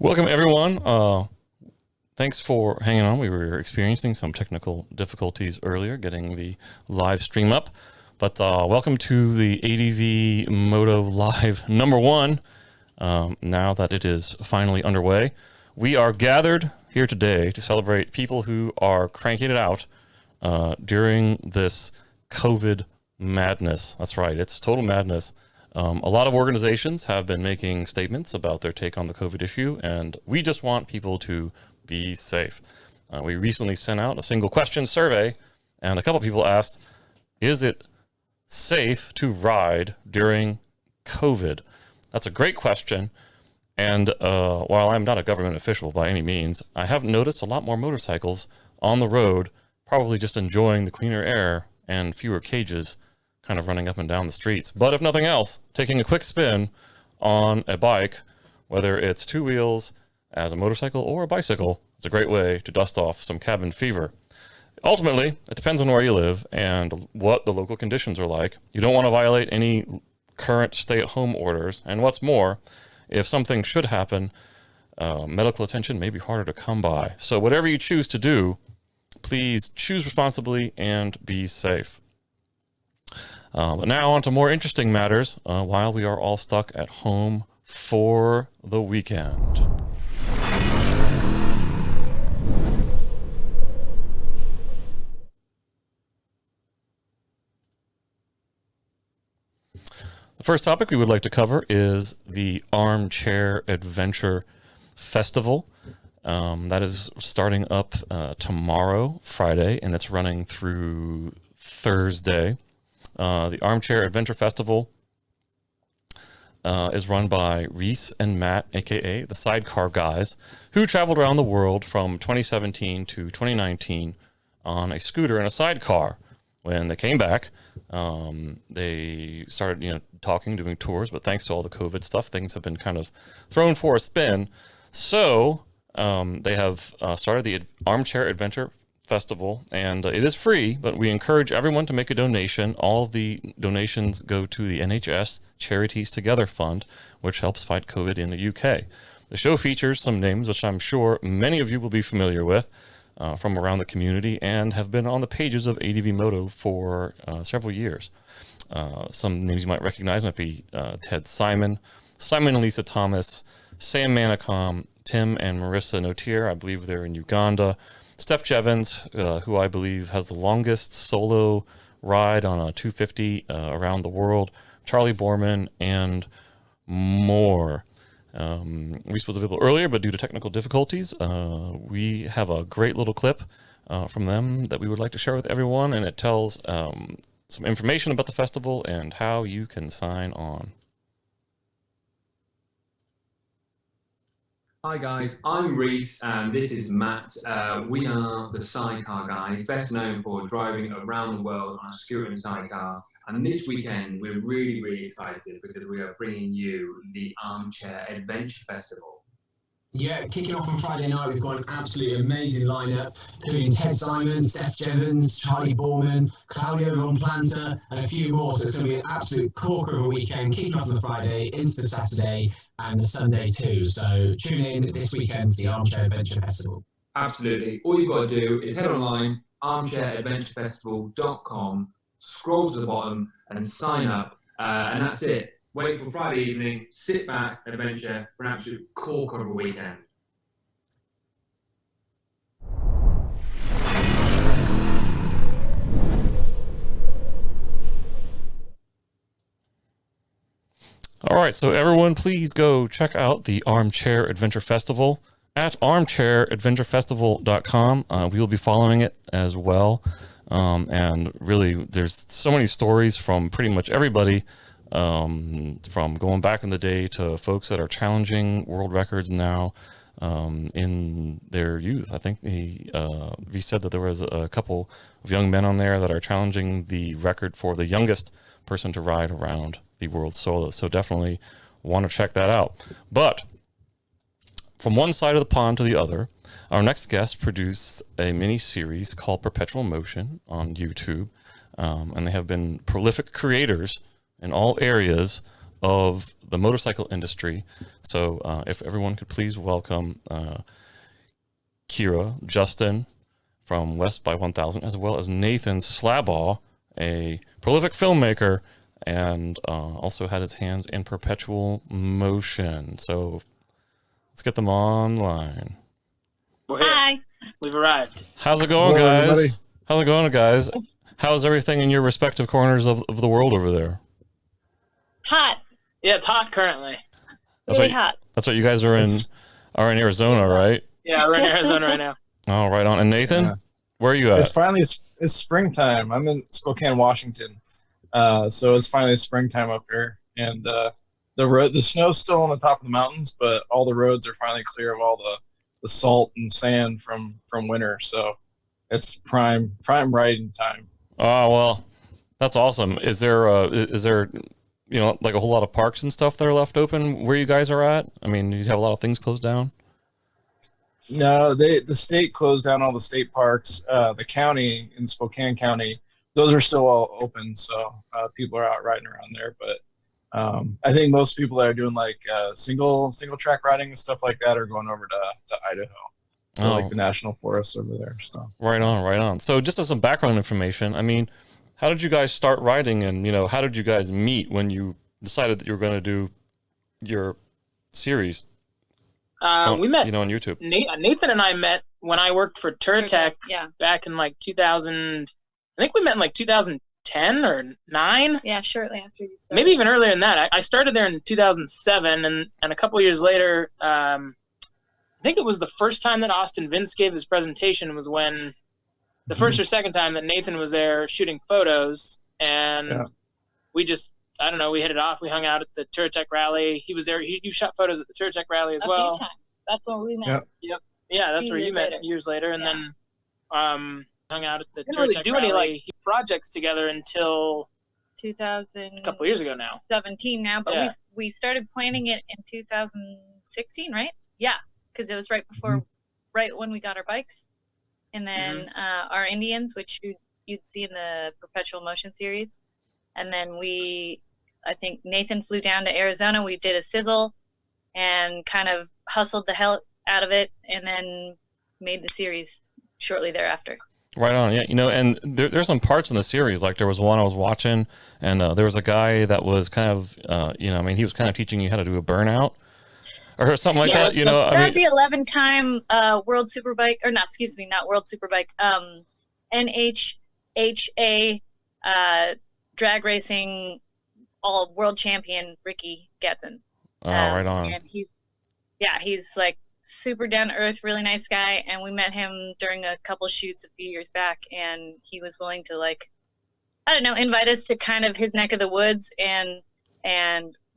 Welcome, everyone. Thanks for hanging on. We were experiencing some technical difficulties earlier getting the live stream up, but welcome to the ADVMoto Live #1. Now that it is finally underway, we are gathered here today to celebrate people who are cranking it out during this COVID madness. That's right, it's total madness. A lot of organizations have been making statements about their take on the COVID issue, and we just want people to be safe. We recently sent out a single question survey, and a couple people asked, is it safe to ride during COVID? That's a great question. And while I'm not a government official by any means, I have noticed a lot more motorcycles on the road, probably just enjoying the cleaner air and fewer cages kind of running up and down the streets. But if nothing else, taking a quick spin on a bike, whether it's two wheels as a motorcycle or a bicycle, it's a great way to dust off some cabin fever. Ultimately, it depends on where you live and what the local conditions are like. You don't want to violate any current stay-at-home orders. And what's more, if something should happen, medical attention may be harder to come by. So whatever you choose to do, please choose responsibly and be safe. But now on to more interesting matters while we are all stuck at home for the weekend. The first topic we would like to cover is the Armchair Adventure Festival. That is starting up tomorrow, Friday, and it's running through Thursday. The Armchair Adventure Festival is run by Reece and Matt, aka the Sidecar Guys, who traveled around the world from 2017 to 2019 on a scooter and a sidecar. When they came back, they started, talking, doing tours, but thanks to all the COVID stuff, things have been kind of thrown for a spin. So they have started the Armchair Adventure Festival, and it is free, but we encourage everyone to make a donation. All of the donations go to the NHS Charities Together Fund, which helps fight COVID in the UK. The show features some names which I'm sure many of you will be familiar with from around the community and have been on the pages of ADVMoto for several years. Some names you might recognize might be Ted Simon and Lisa Thomas, Sam Manicom, Tim and Marissa Notier. I believe they're in Uganda. Steph Jevons, who I believe has the longest solo ride on a 250 around the world, Charlie Borman, and more. Reece was available earlier, but due to technical difficulties, we have a great little clip from them that we would like to share with everyone, and it tells some information about the festival and how you can sign on. Hi guys, I'm Reece and this is Matt. We are the Sidecar Guys, best known for driving around the world on a scooter and sidecar. And this weekend we're really excited because we are bringing you the Armchair Adventure Festival. Yeah, kicking off on Friday night, we've got an absolutely amazing lineup, including Ted Simon, Steph Jevons, Charlie Borman, Claudio Von Planter, and a few more. So it's going to be an absolute corker of a weekend, kicking off on the Friday into the Saturday and the Sunday too. So tune in this weekend for the Armchair Adventure Festival. Absolutely. All you've got to do is head online, armchairadventurefestival.com, scroll to the bottom and sign up, and that's it. Wait for Friday evening, sit back, adventure for an absolute corker of a weekend. All right, so everyone, please go check out the Armchair Adventure Festival at armchairadventurefestival.com. We will be following it as well. And really, there's so many stories from pretty much everybody, from going back in the day to folks that are challenging world records now in their youth. I think he said that there was a couple of young men on there that are challenging the record for the youngest person to ride around the world solo. So definitely want to check that out. But from one side of the pond to the other, our next guest produced a mini series called Perpetual Motion on YouTube, and they have been prolific creators in all areas of the motorcycle industry. So if everyone could please welcome Kyra, Justin from Westx1000, as well as Nathan Slabaugh, a prolific filmmaker, and also had his hands in perpetual motion. So let's get them online. Hi. We've arrived. How's it going, Hello, guys? everybody. How's it going, guys? How's everything in your respective corners of the world over there? Hot. Yeah, it's hot currently. Really hot. That's what you guys are in Arizona, right? Yeah, we're in Arizona right now. Oh, right on. And Nathan, Yeah. where are you at? It's springtime. I'm in Spokane, Washington. So it's finally springtime up here, and the snow's still on the top of the mountains, but all the roads are finally clear of all the salt and sand from winter. So it's prime riding time. Oh, well, that's awesome. Is there like a whole lot of parks and stuff that are left open where you guys are at? I mean, you have a lot of things closed down? No, the state closed down all the state parks. The county in Spokane County, those are still all open, so people are out riding around there. But I think most people that are doing like single track riding and stuff like that are going over to Idaho, like the national forest over there. So right on. So just as some background information, I mean, how did you guys start riding, and how did you guys meet when you decided that you were going to do your series? We met, on YouTube. Nathan and I met when I worked for Turtech back in like 2000. I think we met in like 2010 or 9. Yeah, shortly after you started. Maybe even earlier than that. I started there in 2007, and a couple of years later, I think it was the first time that Austin Vince gave his presentation was when the first or second time that Nathan was there shooting photos, and we just, I don't know, we hit it off. We hung out at the Turtech rally. He was there. You shot photos at the Turtech rally as well. A few times. That's when we met. Yep. Yeah, that's where you met years later, and then hung out at the Turtech really do rally. any Projects together until 2000. a couple years ago now. 17 now, but we started planning it in 2016, right? Yeah, because it was right before, right when we got our bikes, and then our Indians, which you'd see in the Perpetual Motion series, and then I think Nathan flew down to Arizona. We did a sizzle and kind of hustled the hell out of it, and then made the series shortly thereafter. Right on, yeah. And there's some parts in the series, like there was one I was watching, and there was a guy that was kind of, he was kind of teaching you how to do a burnout or something like that. That'd be 11-time World Superbike, or not World Superbike, NHHA drag racing all world champion Ricky Gadsden. Oh, right on. And he's like super down to earth, really nice guy, and we met him during a couple shoots a few years back, and he was willing to, like, I don't know, invite us to kind of his neck of the woods and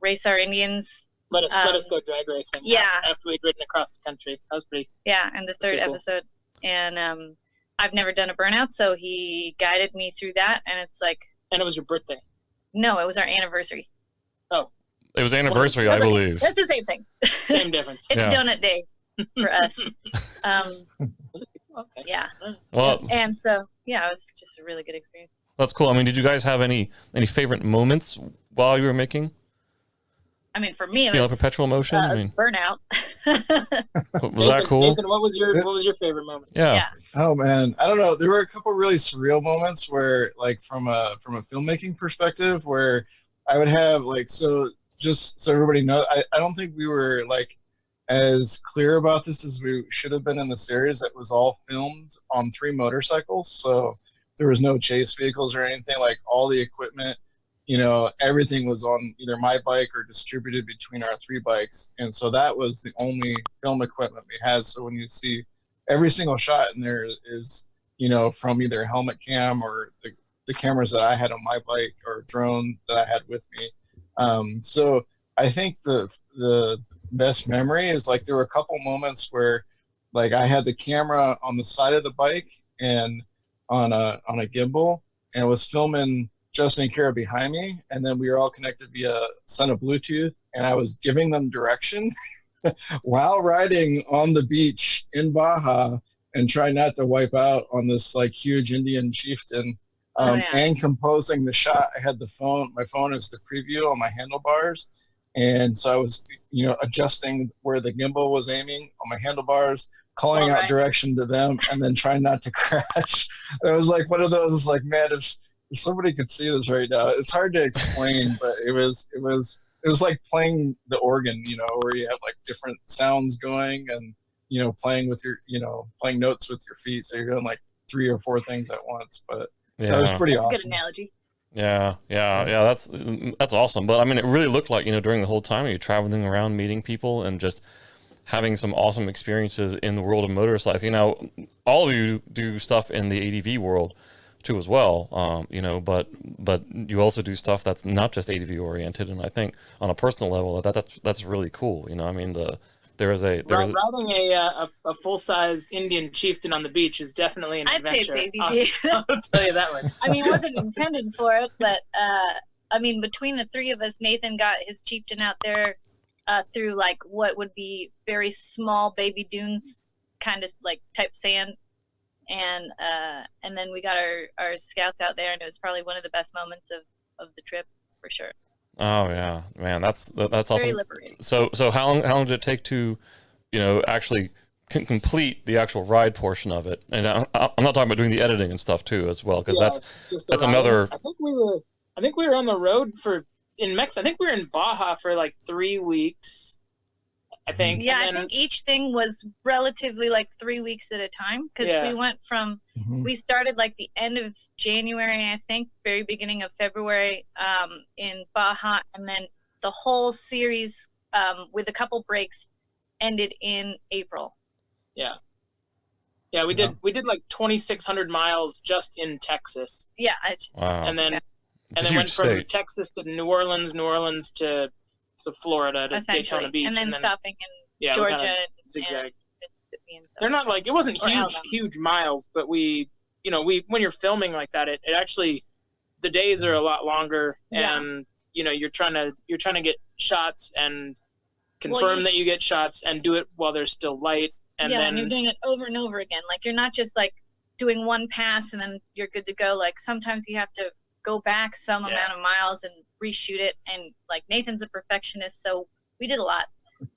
race our Indians. Let us go drag racing. Yeah. After we'd ridden across the country. That was pretty. Yeah, and the third episode. And I've never done a burnout, so he guided me through that, and it's like. And it was your birthday. No, it was our anniversary. Oh. It was anniversary, I believe. That's the same thing. Same difference. It's donut day for us. Okay. Yeah. Well, and so, it was just a really good experience. That's cool. I mean, did you guys have any favorite moments while you were making? I mean, for me, it was Perpetual Motion. burnout. Was that cool? Nathan, what was your favorite moment? Yeah. Oh man, I don't know. There were a couple really surreal moments where, like, from a filmmaking perspective, where I would have just so everybody knows, I don't think we were like as clear about this as we should have been in the series. That was all filmed on 3 motorcycles, so there was no chase vehicles or anything. Like, all the equipment, everything was on either my bike or distributed between our 3 bikes, and so that was the only film equipment we had. So when you see every single shot in there is from either helmet cam or the cameras that I had on my bike or drone that I had with me. So I think the best memory is, like, there were a couple moments where, like, I had the camera on the side of the bike and on a gimbal, and it was filming Justin and Kyra behind me, and then we were all connected via son of Bluetooth, and I was giving them direction while riding on the beach in Baja and trying not to wipe out on this, like, huge Indian chieftain and composing the shot. I had my phone is the preview on my handlebars. And so I was, adjusting where the gimbal was aiming on my handlebars, calling out direction to them, and then trying not to crash. And it was like one of those, like, man, if somebody could see this right now, it's hard to explain, but it was like playing the organ, where you have like different sounds going and, playing with your, playing notes with your feet. So you're doing like 3 or 4 things at once, but that was pretty awesome. Good analogy. Yeah. That's awesome. But I mean, it really looked like, during the whole time you're traveling around, meeting people, and just having some awesome experiences in the world of motorcycling. All of you do stuff in the ADV world too as well, but you also do stuff that's not just ADV oriented. And I think on a personal level, that's really cool. Riding a full-size Indian chieftain on the beach is definitely an adventure. I'd say it's ADV. I'll tell you that much. I mean, it wasn't intended for it, but between the 3 of us, Nathan got his chieftain out there through like what would be very small baby dunes, kind of like type sand, and then we got our scouts out there, and it was probably one of the best moments of the trip for sure. Oh yeah, man, that's awesome. Very liberating. So how long did it take to, actually complete the actual ride portion of it? And I'm not talking about doing the editing and stuff too as well, because that's another. I think we were on the road in Mexico. I think we were in Baja for like 3 weeks. I think. Yeah, I think each thing was relatively like 3 weeks at a time, because we went from we started like the end of January, I think, very beginning of February, in Baja, and then the whole series with a couple breaks ended in April. Yeah, we did like 2,600 miles just in Texas. Yeah, wow. And then went from Texas to New Orleans to Florida to Daytona Beach, and then stopping in Georgia and zigzag. Mississippi. And They're not like, it wasn't huge miles, but we when you're filming like that, it actually, the days are a lot longer, and you're trying to get shots and confirm that you get shots and do it while there's still light, and then you're doing it over and over again. Like, you're not just like doing one pass and then you're good to go. Like, sometimes you have to go back some amount of miles and reshoot it, and like Nathan's a perfectionist, so we did a lot.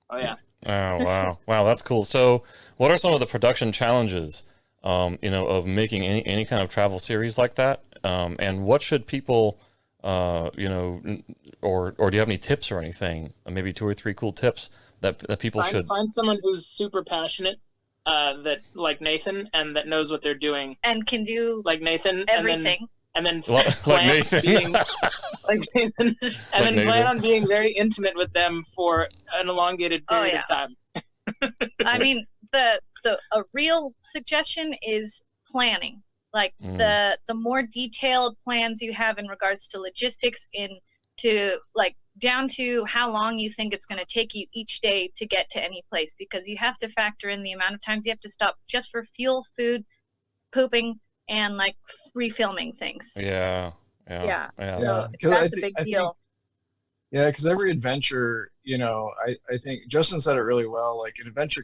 Oh yeah. Oh wow, that's cool. So what are some of the production challenges of making any kind of travel series like that, and what should people or do you have any tips or anything, maybe 2 or 3 cool tips that people should find someone who's super passionate, that like Nathan, and that knows what they're doing and can do like Nathan, everything. And then like Nathan. Plan on being very intimate with them for an elongated period of time. I mean, a real suggestion is planning. Like, the more detailed plans you have in regards to logistics, down to how long you think it's going to take you each day to get to any place, because you have to factor in the amount of times you have to stop just for fuel, food, pooping, and like refilming things. Yeah. So that's a big deal. Because every adventure, I think Justin said it really well. Like, an adventure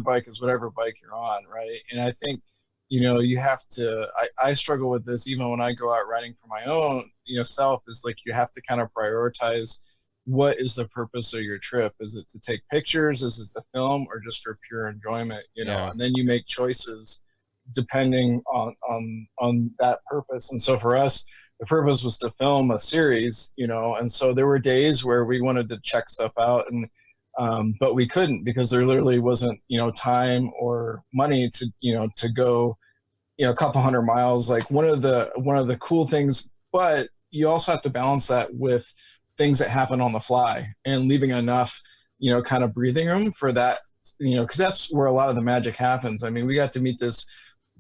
bike is whatever bike you're on, right? And I think, you have to. I struggle with this even when I go out riding for my own, self. Is like, you have to kind of prioritize what is the purpose of your trip. Is it to take pictures? Is it to film, or just for pure enjoyment? And then you make choices depending on that purpose. And so for us, the purpose was to film a series, and so there were days where we wanted to check stuff out, and but we couldn't, because there literally wasn't time or money to go a couple hundred miles. Like, one of the cool things, but you also have to balance that with things that happen on the fly, and leaving enough kind of breathing room for that, because that's where a lot of the magic happens. I mean, we got to meet this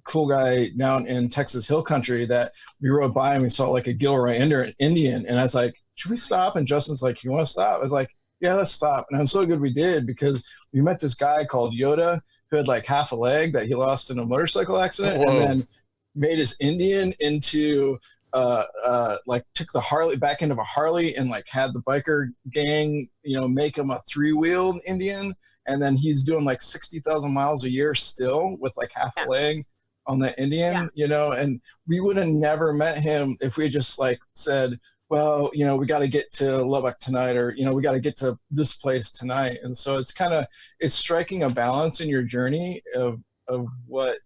cool guy down in Texas Hill Country that we rode by, and we saw like a Gilroy Indian, and I was like, should we stop? And Justin's like, you want to stop? I was like, yeah, let's stop. And I'm so good we did, because we met this guy called Yoda who had like half a leg that he lost in a motorcycle accident. Whoa. And then made his Indian into like took the Harley back into a Harley, and like had the biker gang make him a 3-wheeled Indian, and then he's doing like 60,000 miles a year still with like half a leg. on the Indian, you know, and we would have never met him if we just like said, well, you know, we got to get to Lubbock tonight, or, you know, we got to get to this place tonight. And so it's striking a balance in your journey of what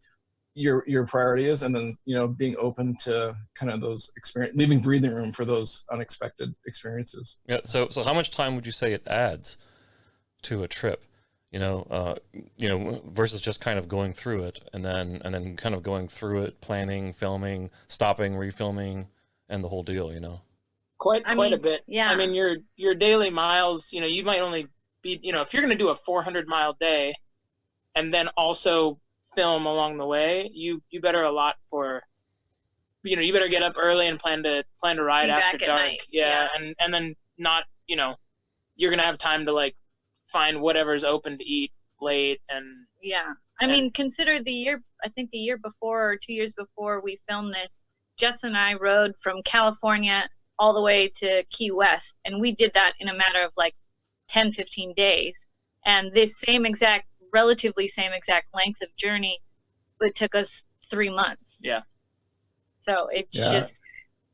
your priority is, and then, you know, being open to kind of those leaving breathing room for those unexpected experiences. Yeah. So how much time would you say it adds to a trip? You know, versus just kind of going through it and then kind of going through it, planning, filming, stopping, refilming, and the whole deal, you know? Quite a bit. Yeah. I mean, your daily miles, you know, you might only be, you know, if you're going to do a 400-mile day and then also film along the way, you better a lot for, you know, you better get up early and plan to ride Be after back at dark. night. Yeah. And then not, you know, you're going to have time to like find whatever's open to eat late. And yeah, I mean, consider the year, I think the year before or 2 years before we filmed this, Justin and I rode from California all the way to Key West, and we did that in a matter of like 10-15 days. And this relatively same exact length of journey, it took us 3 months. Yeah. So it's just,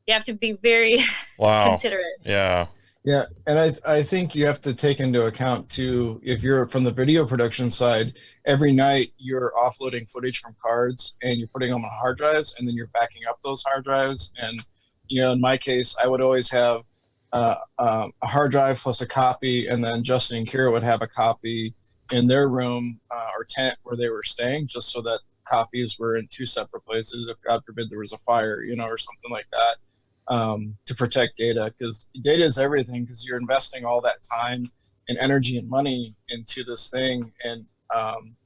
you have to be very considerate. Yeah. Yeah, and I think you have to take into account too, if you're from the video production side, every night you're offloading footage from cards and you're putting them on hard drives, and then you're backing up those hard drives. And, you know, in my case, I would always have a hard drive plus a copy, and then Justin and Kyra would have a copy in their room or tent where they were staying, just so that copies were in 2 separate places if, God forbid, there was a fire, you know, or something like that. To protect data, because data is everything, because you're investing all that time and energy and money into this thing, and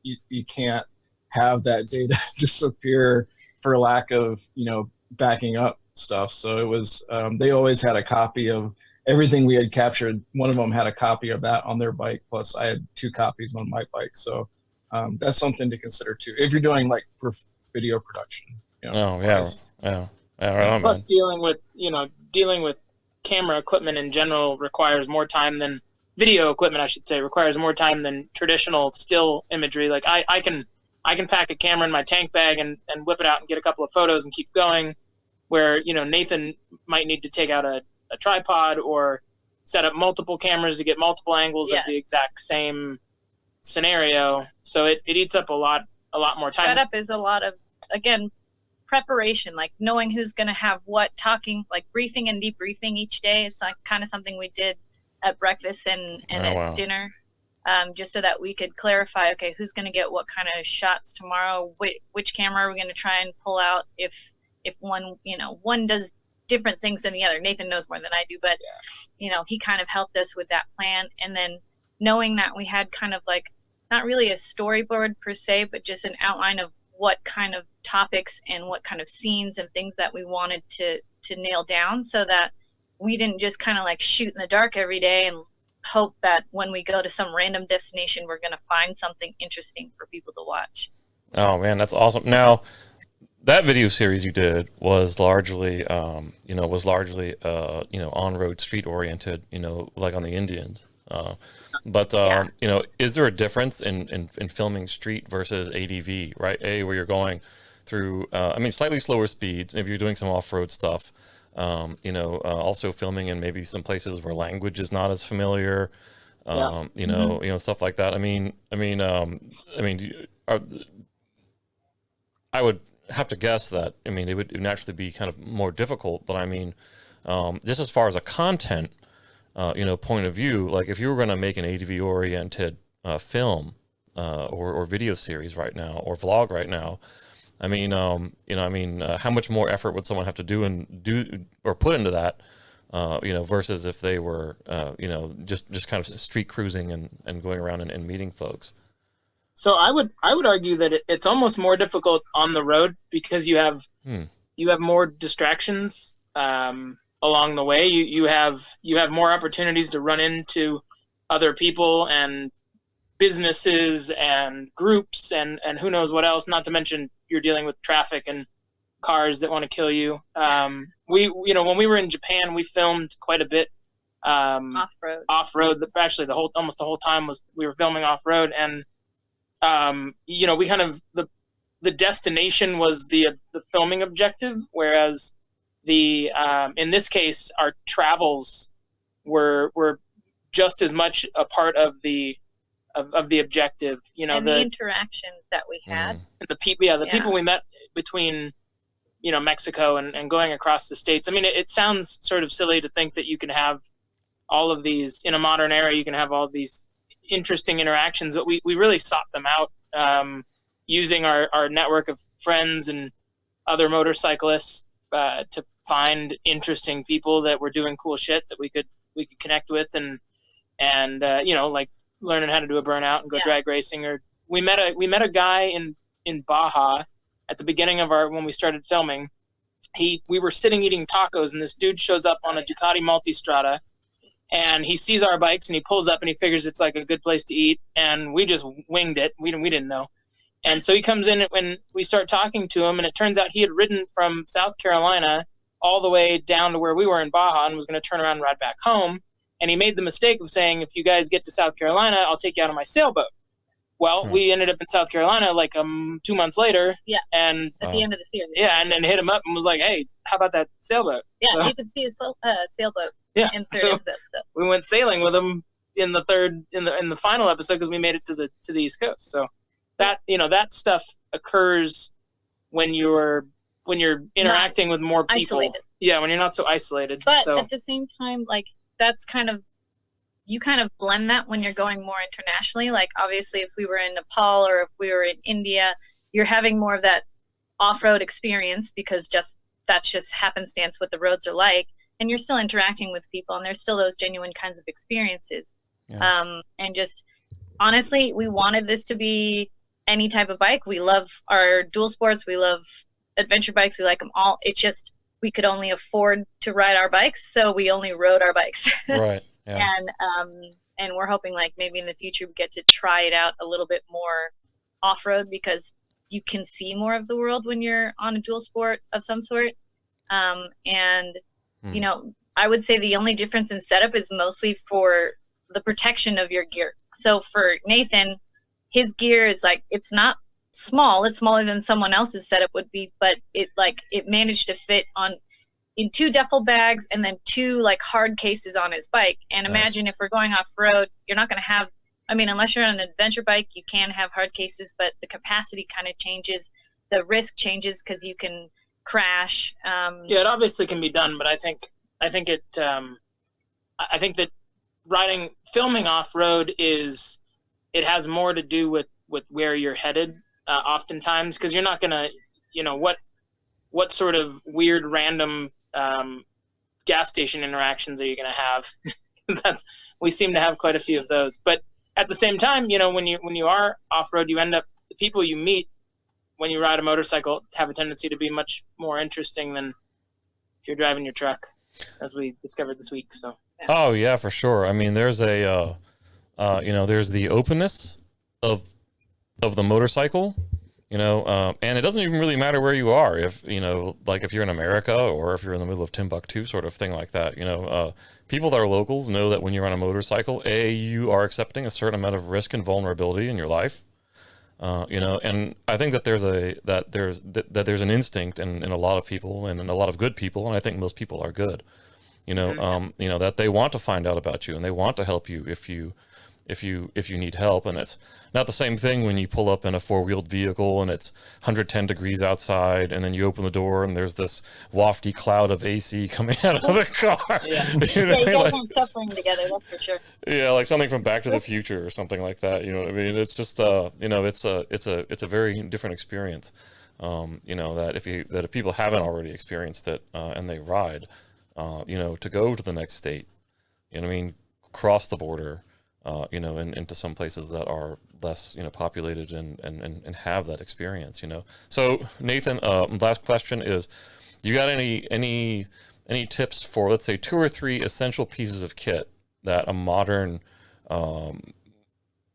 you can't have that data disappear for lack of, you know, backing up stuff. So it was, they always had a copy of everything we had captured. One of them had a copy of that on their bike, plus I had 2 copies on my bike. So that's something to consider too, if you're doing like for video production. You know, Right. Plus, dealing with camera equipment in general requires more time than video equipment, I should say, requires more time than traditional still imagery. Like I can pack a camera in my tank bag and whip it out and get a couple of photos and keep going, where, you know, Nathan might need to take out a tripod or set up multiple cameras to get multiple angles of the exact same scenario. So it eats up a lot more time. Setup is a lot of, again, preparation, like knowing who's going to have what, talking, like briefing and debriefing each day. It's like kind of something we did at breakfast and at dinner, just so that we could clarify, okay, who's going to get what kind of shots tomorrow, which camera are we going to try and pull out if one, you know, one does different things than the other. Nathan knows more than I do, but you know, he kind of helped us with that plan. And then knowing that we had kind of like not really a storyboard per se, but just an outline of what kind of topics and what kind of scenes and things that we wanted to nail down, so that we didn't just kind of like shoot in the dark every day and hope that when we go to some random destination, we're going to find something interesting for people to watch. Oh man, that's awesome. Now, that video series you did was largely, on-road, street-oriented, you know, like on the Indians. But you know, is there a difference in filming street versus ADV, right? Where you're going through, slightly slower speeds. Maybe you're doing some off-road stuff. Also filming in maybe some places where language is not as familiar. Stuff like that. I would have to guess that. I mean, it would naturally be kind of more difficult. But I mean, just as far as a content, point of view, like if you were going to make an ADV oriented film or video series right now, or vlog right now, how much more effort would someone have to do or put into that, versus if they were, just kind of street cruising and going around and meeting folks. So I would argue that it's almost more difficult on the road, because you have more distractions along the way. You have more opportunities to run into other people and businesses and groups and who knows what else. Not to mention you're dealing with traffic and cars that want to kill you. When we were in Japan, we filmed quite a bit off-road. Actually, almost the whole time we were filming off-road, and we kind of the destination was the filming objective, whereas the in this case our travels were just as much a part of the objective. You know, and the interactions that we had, the people, people we met between, you know, Mexico and going across the states. I mean, it sounds sort of silly to think that you can have all of these in a modern era. You can have all of these interesting interactions, but we really sought them out using our network of friends and other motorcyclists to find interesting people that were doing cool shit that we could connect with, and you know, like learning how to do a burnout and go drag racing. Or we met a guy in Baja at the beginning of when we started filming. We were sitting eating tacos, and this dude shows up on a Ducati Multistrada, and he sees our bikes, and he pulls up, and he figures it's like a good place to eat, and we just winged it. We didn't know. And so he comes in when we start talking to him, and it turns out he had ridden from South Carolina all the way down to where we were in Baja and was going to turn around and ride back home. And he made the mistake of saying, if you guys get to South Carolina, I'll take you out on my sailboat. Well, we ended up in South Carolina like 2 months later. Yeah. And at the end of the series. Yeah, and then hit him up and was like, hey, how about that sailboat? Yeah, so, you could see a sailboat in the third episode. So. We went sailing with him in the final episode because we made it to the East Coast. So that, you know, that stuff occurs when you're interacting with more people. Isolated. Yeah, when you're not so isolated. But at the same time, like, that's you kind of blend that when you're going more internationally. Like, obviously, if we were in Nepal or if we were in India, you're having more of that off-road experience because that's just happenstance what the roads are like, and you're still interacting with people, and there's still those genuine kinds of experiences. Yeah. And just honestly, we wanted this to be any type of bike. We love our dual sports. We love adventure bikes. We like them all. It's just we could only afford to ride our bikes, so we only rode our bikes. Right. Yeah. And we're hoping like maybe in the future we get to try it out a little bit more off-road, because you can see more of the world when you're on a dual sport of some sort. You know, I would say the only difference in setup is mostly for the protection of your gear. So for Nathan, his gear is like, it's not small, it's smaller than someone else's setup would be, but it managed to fit in 2 duffel bags and then 2 like hard cases on his bike. And imagine if we're going off road, you're not going to have, I mean, unless you're on an adventure bike, you can have hard cases, but the capacity kind of changes, the risk changes because you can crash. Yeah, it obviously can be done, but I think that filming off road it has more to do with where you're headed oftentimes, because you're not gonna, you know, what sort of weird random gas station interactions are you gonna have? Because we seem to have quite a few of those. But at the same time, you know, when you are off road, you end up, the people you meet when you ride a motorcycle have a tendency to be much more interesting than if you're driving your truck, as we discovered this week. So. Yeah. Oh yeah, for sure. I mean, there's you know, there's the openness of the motorcycle, you know, and it doesn't even really matter where you are. If, you know, like if you're in America or if you're in the middle of Timbuktu, sort of thing like that, you know, people that are locals know that when you're on a motorcycle, you are accepting a certain amount of risk and vulnerability in your life. You know, and I think that there's an instinct in a lot of people and in a lot of good people, and I think most people are good, you know, you know, that they want to find out about you and they want to help you if you need help. And it's not the same thing when you pull up in a 4-wheeled vehicle and it's 110 degrees outside, and then you open the door and there's this wafty cloud of AC coming out of the car. Yeah, you know, you guys aren't suffering together, that's for sure. Yeah, like something from Back to the Future or something like that. You know what I mean? It's just you know, it's a very different experience. You know, that if people haven't already experienced it and they ride, you know, to go to the next state, you know what I mean, cross the border, you know, into some places that are less, you know, populated and have that experience, you know. So Nathan, last question is, you got any tips for, let's say, 2 or 3 essential pieces of kit that a modern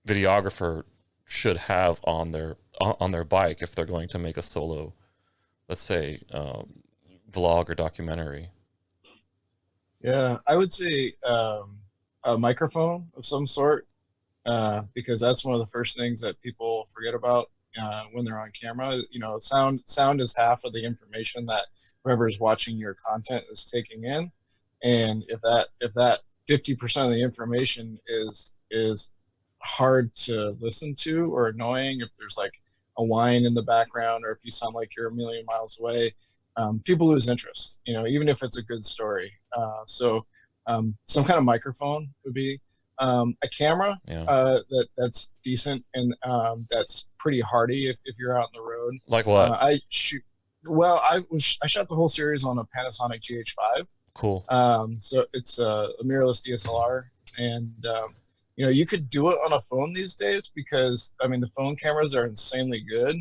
videographer should have on their bike if they're going to make a solo, let's say, vlog or documentary? Yeah, I would say a microphone of some sort, because that's one of the first things that people forget about. when they're on camera. You know, sound is half of the information that whoever is watching your content is taking in, and if that 50% of the information is hard to listen to or annoying, if there's like a whine in the background, or if you sound like you're a million miles away, people lose interest, you know, even if it's a good story. So some kind of microphone would be a camera that's decent and that's pretty hardy if you're out on the road. Like what? I shot the whole series on a Panasonic GH5. Cool. So it's a mirrorless DSLR, and you know, you could do it on a phone these days because, I mean, the phone cameras are insanely good.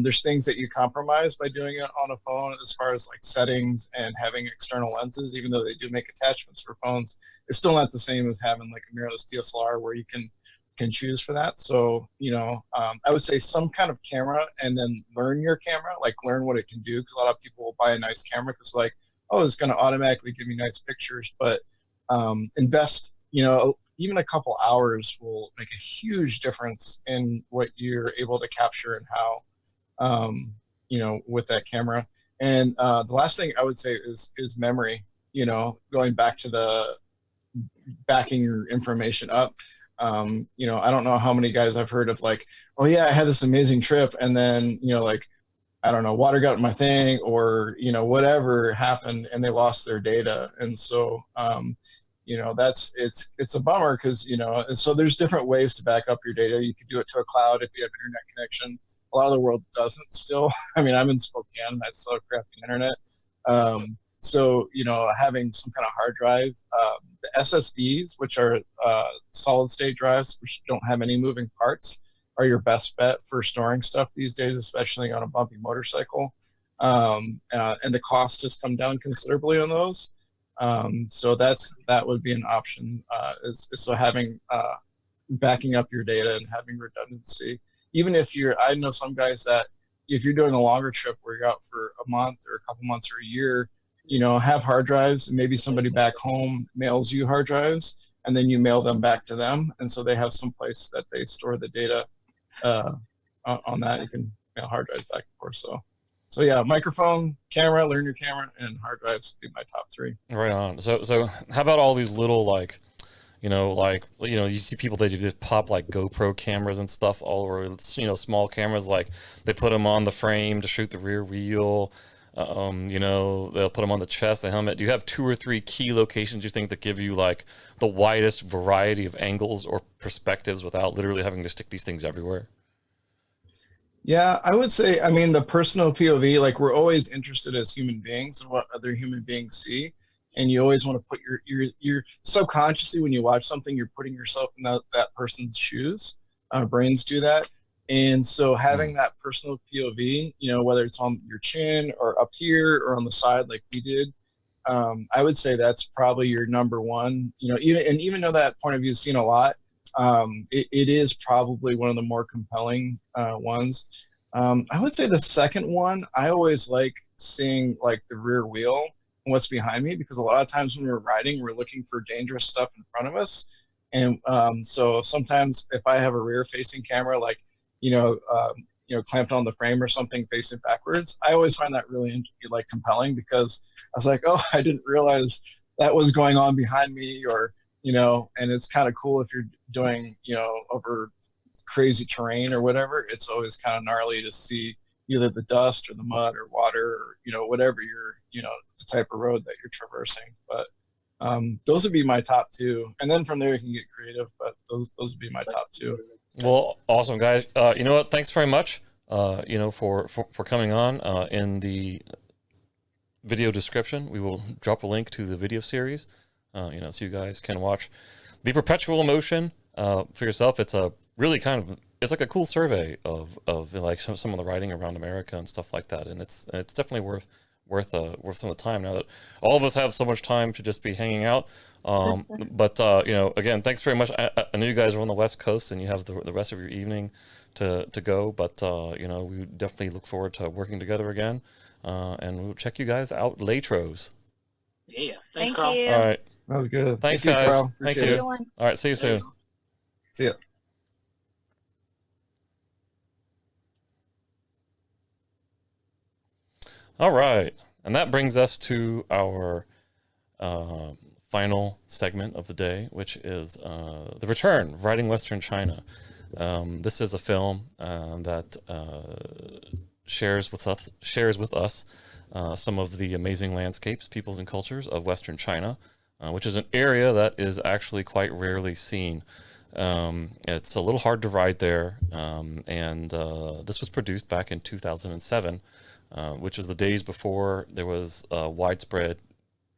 There's things that you compromise by doing it on a phone as far as like settings and having external lenses, even though they do make attachments for phones. It's still not the same as having like a mirrorless DSLR where you can choose for that. So, you know, I would say some kind of camera, and then learn your camera, like learn what it can do, because a lot of people will buy a nice camera because like, oh, it's going to automatically give me nice pictures, but invest, you know, even a couple hours will make a huge difference in what you're able to capture and how, you know, with that camera. And the last thing I would say is memory, you know, going back to the backing your information up. You know, I don't know how many guys I've heard of like, oh yeah, I had this amazing trip, and then, you know, like, I don't know, water got in my thing, or, you know, whatever happened, and they lost their data. And so, you know, it's a bummer, because, you know, and so there's different ways to back up your data. You could do it to a cloud if you have internet connection. A lot of the world doesn't still. I mean, I'm in Spokane and I still have crappy internet. So, you know, having some kind of hard drive, the SSDs, which are solid state drives, which don't have any moving parts, are your best bet for storing stuff these days, especially on a bumpy motorcycle. And the cost has come down considerably on those. So that would be an option, so having backing up your data and having redundancy. Even if I know some guys that if you're doing a longer trip where you're out for a month or a couple months or a year, you know, have hard drives, and maybe somebody back home mails you hard drives, and then you mail them back to them, and so they have some place that they store the data on that. You can mail hard drives back and forth. So yeah, microphone, camera, learn your camera, and hard drives would be my top three. Right on. So how about all these little you see people, they just pop like GoPro cameras and stuff all over, you know, small cameras, like they put them on the frame to shoot the rear wheel. You know, they'll put them on the chest, the helmet. Do you have 2 or 3 key locations you think that give you like the widest variety of angles or perspectives without literally having to stick these things everywhere? Yeah, I would say, I mean, the personal POV, like we're always interested as human beings in what other human beings see. And you always want to put your subconsciously, when you watch something, you're putting yourself in that person's shoes. Brains do that. And so having that personal POV, you know, whether it's on your chin or up here or on the side like we did, I would say that's probably your number one. You know, even though that point of view is seen a lot, it is probably one of the more compelling ones. I would say the second one, I always like seeing like the rear wheel and what's behind me, because a lot of times when we're riding, we're looking for dangerous stuff in front of us. And so sometimes if I have a rear facing camera, like, you know, clamped on the frame or something facing backwards, I always find that really like compelling, because I was like, oh, I didn't realize that was going on behind me, or, you know, and it's kind of cool if you're doing, you know, over crazy terrain or whatever. It's always kind of gnarly to see either the dust or the mud or water, or, you know, whatever the type of road that you're traversing. But those would be my top 2, and then from there you can get creative, but those would be my top 2. Well, awesome, guys. You know what? Thanks very much, you know, for coming on. In the video description, we will drop a link to the video series, you know, so you guys can watch the Perpetual Motion for yourself. It's a really it's like a cool survey of like some of the riding around America and stuff like that. And it's definitely worth some of the time now that all of us have so much time to just be hanging out. But you know, again, thanks very much. I know you guys are on the West Coast and you have the rest of your evening to go, but you know, we definitely look forward to working together again, and we'll check you guys out latros. Yeah, Thank Carl. you. All right, that was good. Thanks, Thank you, guys. Carl. Thank Appreciate you. it. All right, see you soon. See ya. All right. And that brings us to our final segment of the day, which is The Return, Riding Western China. This is a film that shares with us some of the amazing landscapes, peoples, and cultures of Western China, which is an area that is actually quite rarely seen. It's a little hard to ride there, and this was produced back in 2007, which was the days before there was widespread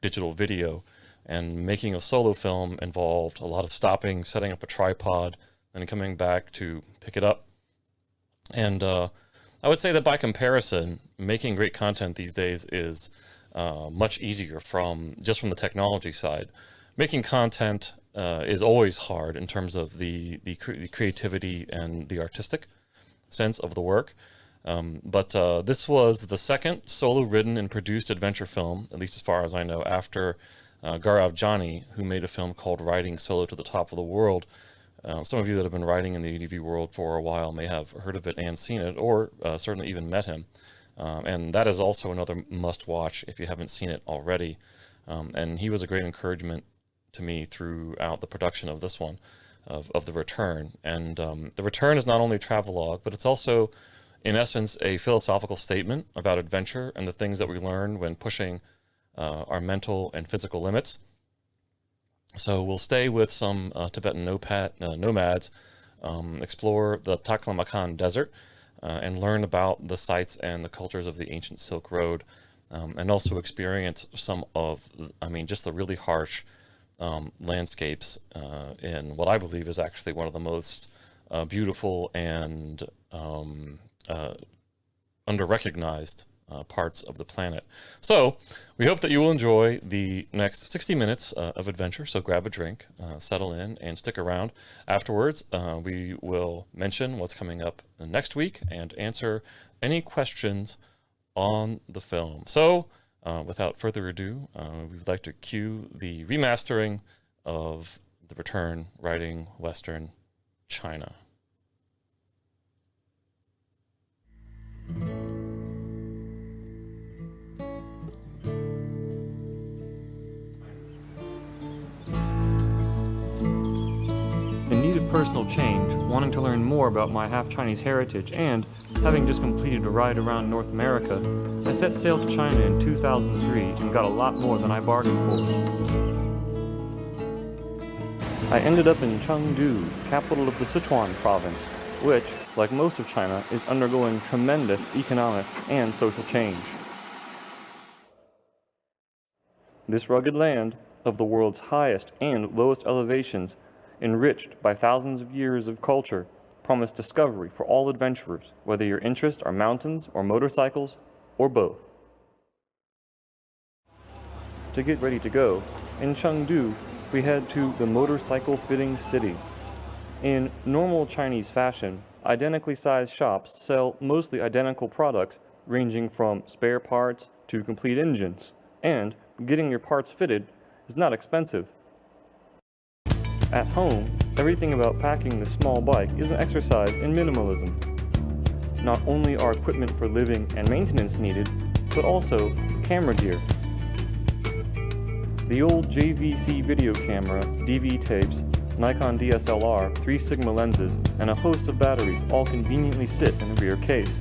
digital video, and making a solo film involved a lot of stopping, setting up a tripod, and coming back to pick it up. And I would say that by comparison, making great content these days is much easier from the technology side. Making content is always hard in terms of the creativity and the artistic sense of the work. But this was the second solo written and produced adventure film, at least as far as I know, after Gaurav Jani, who made a film called Riding Solo to the Top of the World. Some of you that have been riding in the ADV world for a while may have heard of it and seen it, or certainly even met him. And that is also another must-watch if you haven't seen it already. And he was a great encouragement to me throughout the production of this one, of The Return. And The Return is not only a travelogue, but it's also, in essence, a philosophical statement about adventure and the things that we learn when pushing our mental and physical limits. So we'll stay with some Tibetan nomads, explore the Taklamakan Desert, and learn about the sites and the cultures of the ancient Silk Road, and also experience some of, just the really harsh landscapes in what I believe is actually one of the most beautiful and under-recognized parts of the planet. So we hope that you will enjoy the next 60 minutes of adventure. So grab a drink, settle in, and stick around. Afterwards, we will mention what's coming up next week and answer any questions on the film. So without further ado, we would like to cue the remastering of The Return, Riding Western China. In need of personal change, wanting to learn more about my half-Chinese heritage, and having just completed a ride around North America, I set sail to China in 2003 and got a lot more than I bargained for. I ended up in Chengdu, capital of the Sichuan province, which, like most of China, is undergoing tremendous economic and social change. This rugged land, of the world's highest and lowest elevations, enriched by thousands of years of culture, promise discovery for all adventurers, whether your interests are mountains or motorcycles, or both. To get ready to go, in Chengdu, we head to the motorcycle fitting city. In normal Chinese fashion, identically sized shops sell mostly identical products ranging from spare parts to complete engines, and getting your parts fitted is not expensive. At home, everything about packing this small bike is an exercise in minimalism. Not only are equipment for living and maintenance needed, but also camera gear. The old JVC video camera, DV tapes, Nikon DSLR, 3 Sigma lenses, and a host of batteries all conveniently sit in the rear case.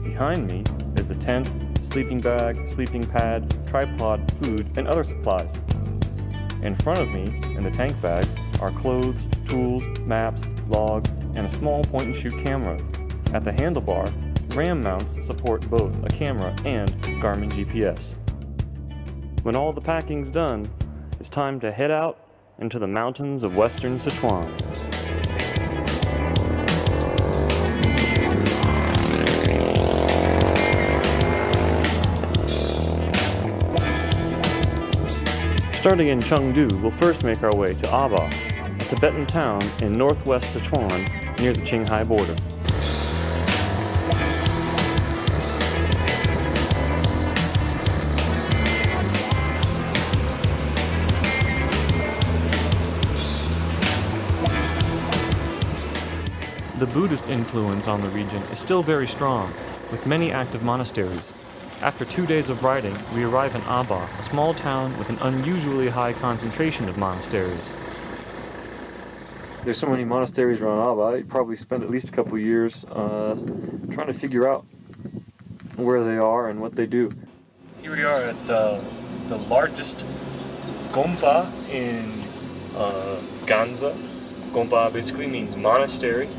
Behind me is the tent, sleeping bag, sleeping pad, tripod, food, and other supplies. In front of me, in the tank bag, are clothes, tools, maps, logs, and a small point-and-shoot camera. At the handlebar, RAM mounts support both a camera and Garmin GPS. When all the packing's done, it's time to head out into the mountains of western Sichuan. Starting in Chengdu, we'll first make our way to Aba, a Tibetan town in northwest Sichuan near the Qinghai border. The Buddhist influence on the region is still very strong, with many active monasteries. After 2 days of riding, we arrive in Aba, a small town with an unusually high concentration of monasteries. There's so many monasteries around Aba, I probably spent at least a couple years trying to figure out where they are and what they do. Here we are at the largest gompa in Ganza. Gompa basically means monastery,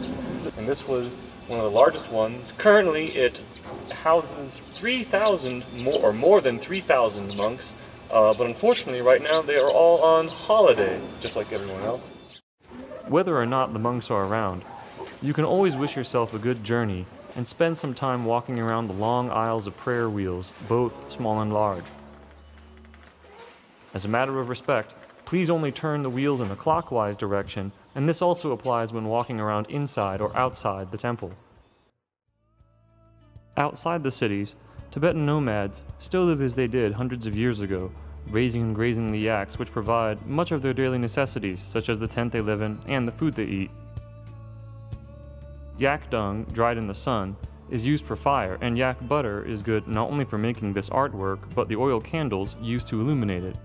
and this was one of the largest ones. Currently it houses 3,000 more than 3,000 monks, but unfortunately right now they are all on holiday, just like everyone else. Whether or not the monks are around, you can always wish yourself a good journey and spend some time walking around the long aisles of prayer wheels, both small and large. As a matter of respect, please only turn the wheels in the clockwise direction, and this also applies when walking around inside or outside the temple. Outside the cities, Tibetan nomads still live as they did hundreds of years ago, raising and grazing the yaks which provide much of their daily necessities, such as the tent they live in and the food they eat. Yak dung, dried in the sun, is used for fire, and yak butter is good not only for making this artwork, but the oil candles used to illuminate it.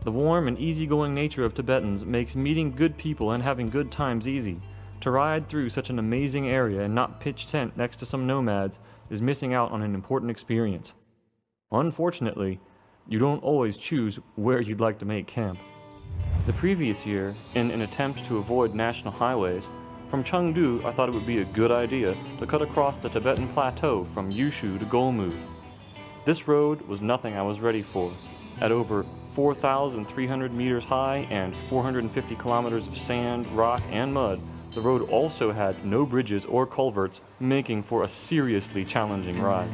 The warm and easygoing nature of Tibetans makes meeting good people and having good times easy. To ride through such an amazing area and not pitch tent next to some nomads is missing out on an important experience. Unfortunately, you don't always choose where you'd like to make camp. The previous year, in an attempt to avoid national highways, from Chengdu I thought it would be a good idea to cut across the Tibetan plateau from Yushu to Golmu. This road was nothing I was ready for. At over 4,300 meters high and 450 kilometers of sand, rock, and mud, the road also had no bridges or culverts, making for a seriously challenging ride.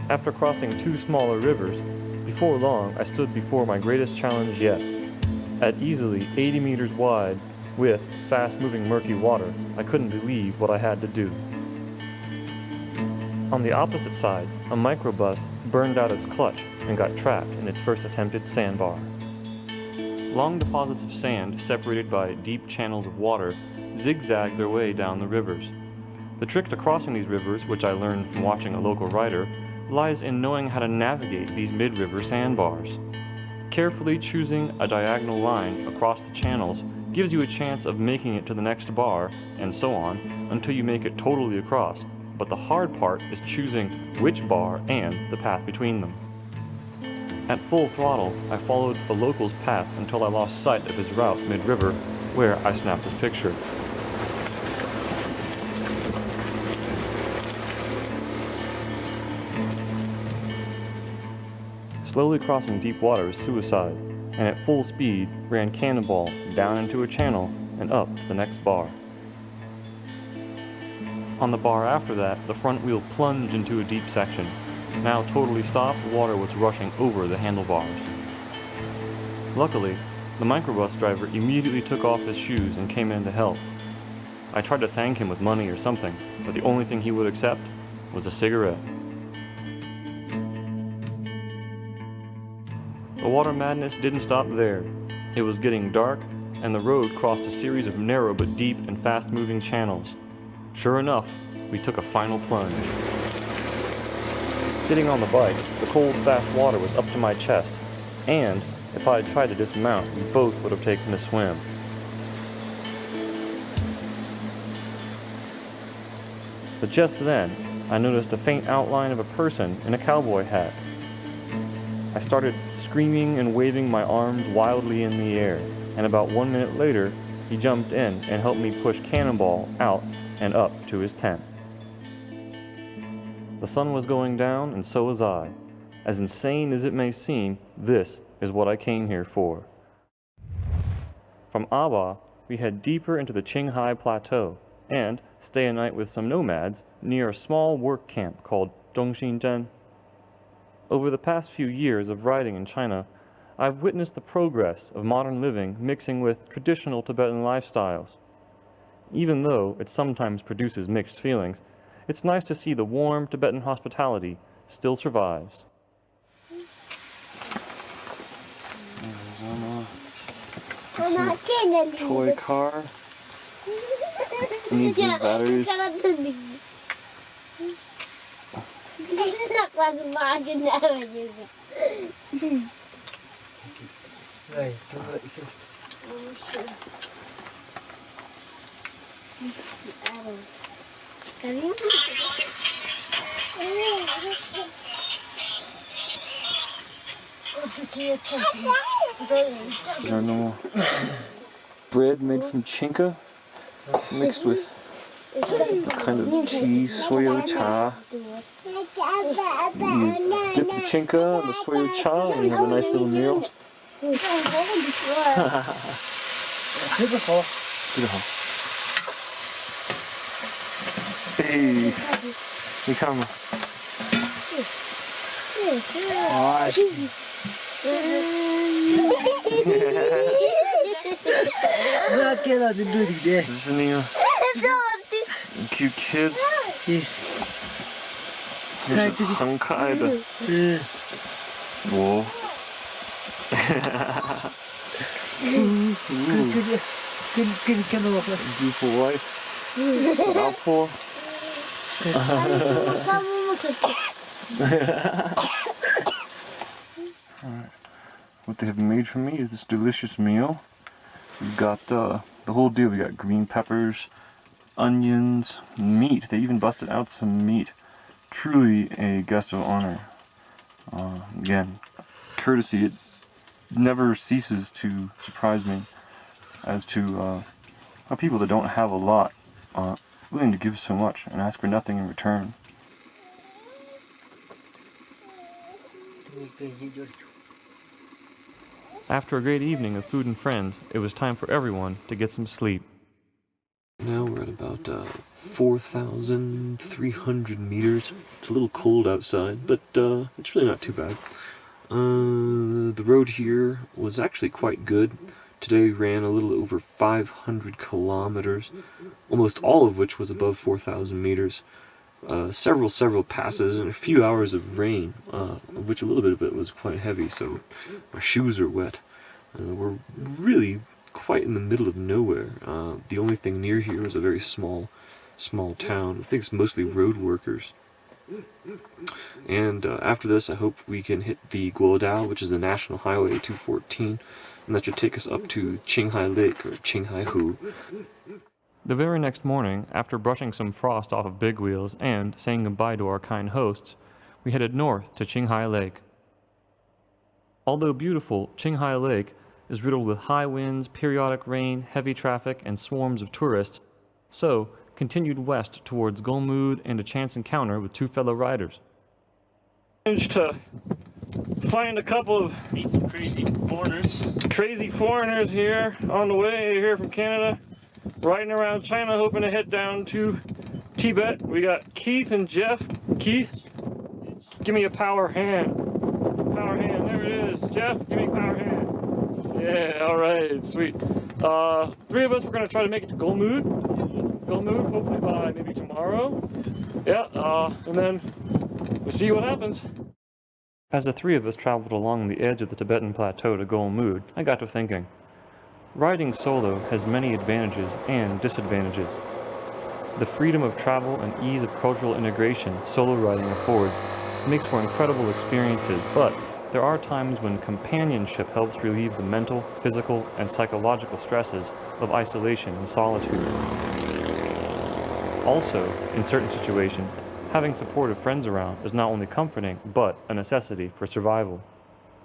After crossing 2 smaller rivers, before long I stood before my greatest challenge yet. At easily 80 meters wide, with fast-moving murky water, I couldn't believe what I had to do. On the opposite side, a microbus burned out its clutch and got trapped in its first attempted sandbar. Long deposits of sand, separated by deep channels of water, zigzagged their way down the rivers. The trick to crossing these rivers, which I learned from watching a local rider, lies in knowing how to navigate these mid-river sandbars. Carefully choosing a diagonal line across the channels gives you a chance of making it to the next bar, and so on, until you make it totally across, but the hard part is choosing which bar and the path between them. At full throttle, I followed a local's path until I lost sight of his route mid-river, where I snapped his picture. Slowly crossing deep water is suicide, and at full speed ran cannonball down into a channel and up the next bar. On the bar after that, the front wheel plunged into a deep section. Now totally stopped, the water was rushing over the handlebars. Luckily, the microbus driver immediately took off his shoes and came in to help. I tried to thank him with money or something, but the only thing he would accept was a cigarette. The water madness didn't stop there. It was getting dark, and the road crossed a series of narrow but deep and fast-moving channels. Sure enough, we took a final plunge. Sitting on the bike, the cold, fast water was up to my chest, and if I had tried to dismount, we both would have taken a swim. But just then, I noticed a faint outline of a person in a cowboy hat. I started screaming and waving my arms wildly in the air, and about 1 minute later, he jumped in and helped me push Cannonball out and up to his tent. The sun was going down, and so was I. As insane as it may seem, this is what I came here for. From Aba, we head deeper into the Qinghai Plateau, and stay a night with some nomads near a small work camp called Zhongxinzhen. Over the past few years of riding in China, I've witnessed the progress of modern living mixing with traditional Tibetan lifestyles. Even though it sometimes produces mixed feelings, it's nice to see the warm Tibetan hospitality still survives. Toy car. Needs new batteries. Our normal bread made from chinka, mixed with kind of tea, soya cha. You dip the chinka in the soya cha and you have a nice little meal. Hey, we come. Isn't he cute kids? Yes. Whoa. Beautiful wife. Outpour. Alright. What they have made for me is this delicious meal. We've got the whole deal. We got green peppers, onions, meat. They even busted out some meat. Truly a guest of honor. Again, courtesy. It never ceases to surprise me as to how people that don't have a lot are willing to give so much and ask for nothing in return. After a great evening of food and friends, it was time for everyone to get some sleep. Now we're at about 4,300 meters. It's a little cold outside, but it's really not too bad. The road here was actually quite good. Today we ran a little over 500 kilometers, almost all of which was above 4,000 meters. Several passes and a few hours of rain, of which a little bit of it was quite heavy, so my shoes are wet. We're really quite in the middle of nowhere. The only thing near here is a very small town. I think it's mostly road workers. And after this, I hope we can hit the Guodao, which is the National Highway 214, and that should take us up to Qinghai Lake, or Qinghai Hu. The very next morning, after brushing some frost off of big wheels and saying goodbye to our kind hosts, we headed north to Qinghai Lake. Although beautiful, Qinghai Lake is riddled with high winds, periodic rain, heavy traffic, and swarms of tourists, so continued west towards Gulmood and a chance encounter with two fellow riders. Managed to find a couple of meet some crazy foreigners here on the way here from Canada, riding around China, hoping to head down to Tibet. We got Keith and Jeff. Keith, give me a power hand. Power hand, there it is. Jeff, give me a power hand. Yeah, all right, sweet. Three of us, we're gonna try to make it to Gulmood, hopefully by maybe tomorrow. Yeah, and then we'll see what happens. As the three of us traveled along the edge of the Tibetan plateau to Gulmood, I got to thinking. Riding solo has many advantages and disadvantages. The freedom of travel and ease of cultural integration solo riding affords makes for incredible experiences, but there are times when companionship helps relieve the mental, physical, and psychological stresses of isolation and solitude. Also, in certain situations, having supportive friends around is not only comforting, but a necessity for survival.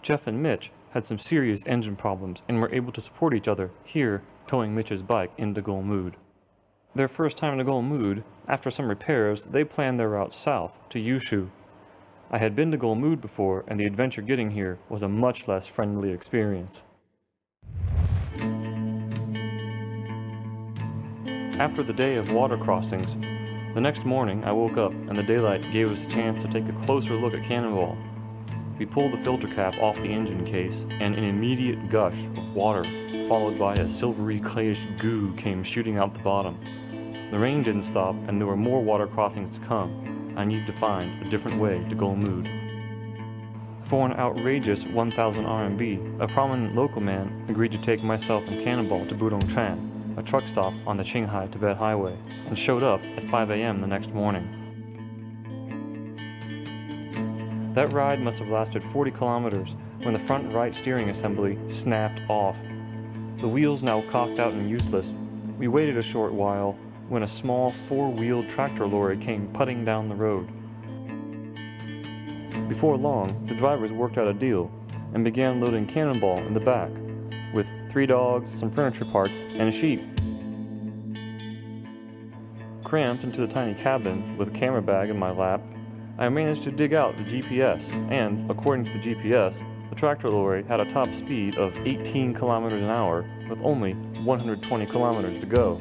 Jeff and Mitch had some serious engine problems and were able to support each other here, towing Mitch's bike into Gulmood. Their first time to Gulmood, after some repairs, they planned their route south to Yushu. I had been to Gulmood before, and the adventure getting here was a much less friendly experience. After the day of water crossings, the next morning I woke up and the daylight gave us a chance to take a closer look at Cannonball. We pulled the filter cap off the engine case, and an immediate gush of water, followed by a silvery clayish goo, came shooting out the bottom. The rain didn't stop, and there were more water crossings to come. I needed to find a different way to Gulmood. For an outrageous 1,000 RMB, a prominent local man agreed to take myself and Cannonball to Budongchan, a truck stop on the Qinghai-Tibet Highway, and showed up at 5 a.m. the next morning. That ride must have lasted 40 kilometers when the front right steering assembly snapped off. The wheels now cocked out and useless, we waited a short while when a small 4-wheeled tractor lorry came putting down the road. Before long, the drivers worked out a deal and began loading Cannonball in the back, with 3 dogs, some furniture parts, and a sheep. Cramped into the tiny cabin with a camera bag in my lap, I managed to dig out the GPS, and, according to the GPS, the tractor lorry had a top speed of 18 kilometers an hour with only 120 kilometers to go.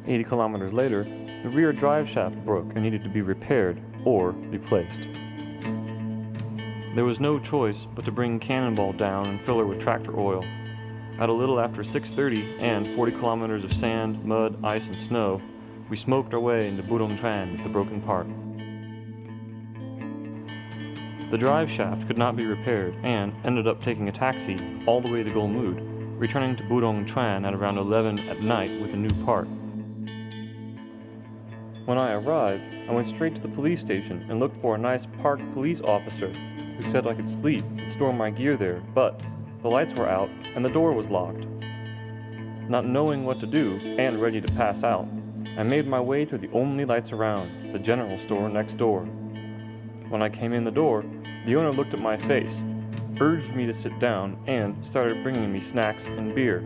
80 kilometers later, the rear drive shaft broke and needed to be repaired or replaced. There was no choice but to bring Cannonball down and fill her with tractor oil. At a little after 6:30 and 40 kilometers of sand, mud, ice, and snow, we smoked our way into Budongtran with the broken part. The drive shaft could not be repaired and ended up taking a taxi all the way to Golmud, returning to Budongtran at around 11 at night with a new part. When I arrived, I went straight to the police station and looked for a nice park police officer who said I could sleep and store my gear there, but the lights were out and the door was locked. Not knowing what to do and ready to pass out, I made my way to the only lights around, the general store next door. When I came in the door, the owner looked at my face, urged me to sit down, and started bringing me snacks and beer.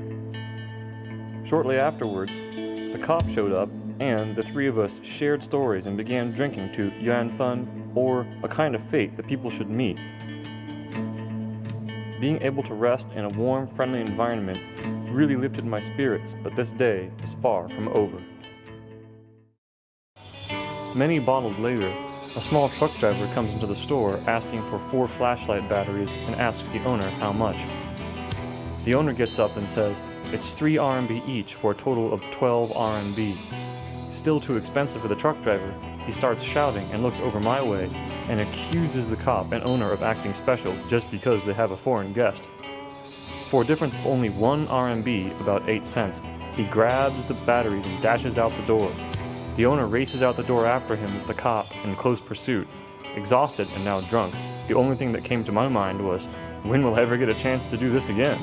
Shortly afterwards, the cop showed up, and the 3 of us shared stories and began drinking to Yuan Fun, or a kind of fate that people should meet. Being able to rest in a warm, friendly environment really lifted my spirits, but this day is far from over. Many bottles later, a small truck driver comes into the store asking for 4 flashlight batteries and asks the owner how much. The owner gets up and says, it's 3 RMB each for a total of 12 RMB. Still too expensive for the truck driver, he starts shouting and looks over my way and accuses the cop and owner of acting special just because they have a foreign guest. For a difference of only 1 RMB, about 8 cents, he grabs the batteries and dashes out the door. The owner races out the door after him with the cop in close pursuit. Exhausted and now drunk, the only thing that came to my mind was, when will I ever get a chance to do this again?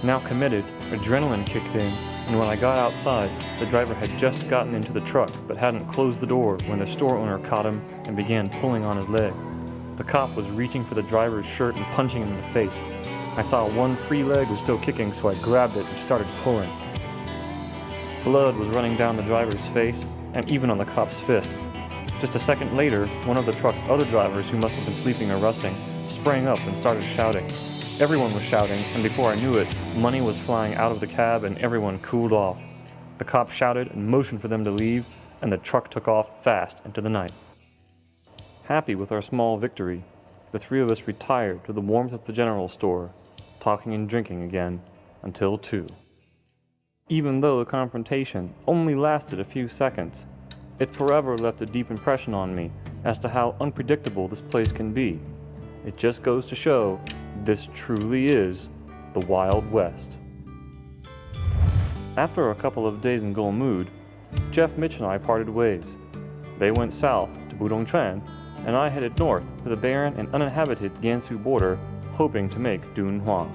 Now committed, adrenaline kicked in, and when I got outside, the driver had just gotten into the truck but hadn't closed the door when the store owner caught him and began pulling on his leg. The cop was reaching for the driver's shirt and punching him in the face. I saw one free leg was still kicking, so I grabbed it and started pulling. Blood was running down the driver's face and even on the cop's fist. Just a second later, one of the truck's other drivers, who must have been sleeping or resting, sprang up and started shouting. Everyone was shouting, and before I knew it, money was flying out of the cab and everyone cooled off. The cop shouted and motioned for them to leave, and the truck took off fast into the night. Happy with our small victory, the 3 of us retired to the warmth of the general store, talking and drinking again until 2. Even though the confrontation only lasted a few seconds, it forever left a deep impression on me as to how unpredictable this place can be. It just goes to show this truly is the Wild West. After a couple of days in Golmud, Jeff, Mitch, and I parted ways. They went south to Budongtran, and I headed north to the barren and uninhabited Gansu border, hoping to make Dunhuang.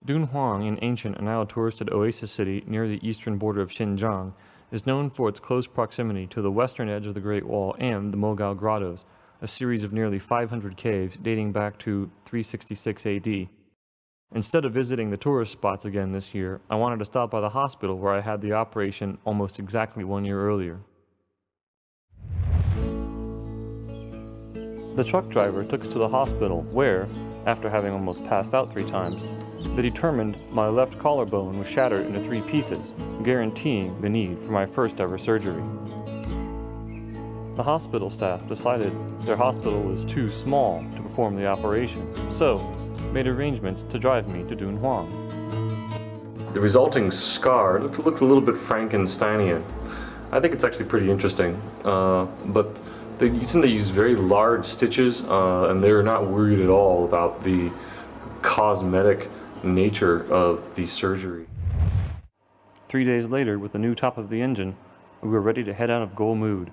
Dunhuang, an ancient and now touristed oasis city near the eastern border of Xinjiang, is known for its close proximity to the western edge of the Great Wall and the Mogao Grottos, a series of nearly 500 caves dating back to 366 AD. Instead of visiting the tourist spots again this year, I wanted to stop by the hospital where I had the operation almost exactly 1 year earlier. The truck driver took us to the hospital where, after having almost passed out 3 times, they determined my left collarbone was shattered into 3 pieces, guaranteeing the need for my first ever surgery. The hospital staff decided their hospital was too small to perform the operation, so made arrangements to drive me to Dunhuang. The resulting scar looked a little bit Frankensteinian. I think it's actually pretty interesting, but They tend to use very large stitches, and they're not worried at all about the cosmetic nature of the surgery. 3 days later, with the new top of the engine, we were ready to head out of Golmud.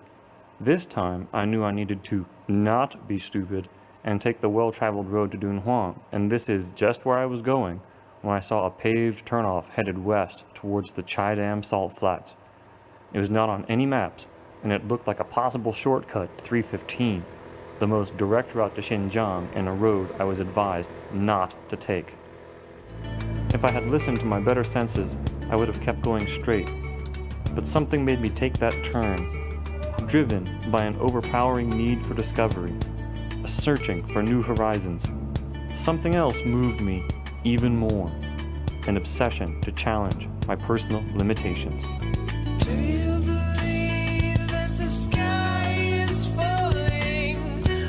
This time, I knew I needed to not be stupid and take the well-traveled road to Dunhuang, and this is just where I was going when I saw a paved turnoff headed west towards the Chaidam salt flats. It was not on any maps, and it looked like a possible shortcut to 315, the most direct route to Xinjiang and a road I was advised not to take. If I had listened to my better senses, I would have kept going straight, but something made me take that turn, driven by an overpowering need for discovery, a searching for new horizons. Something else moved me even more, an obsession to challenge my personal limitations. Do you believe that the sky is falling?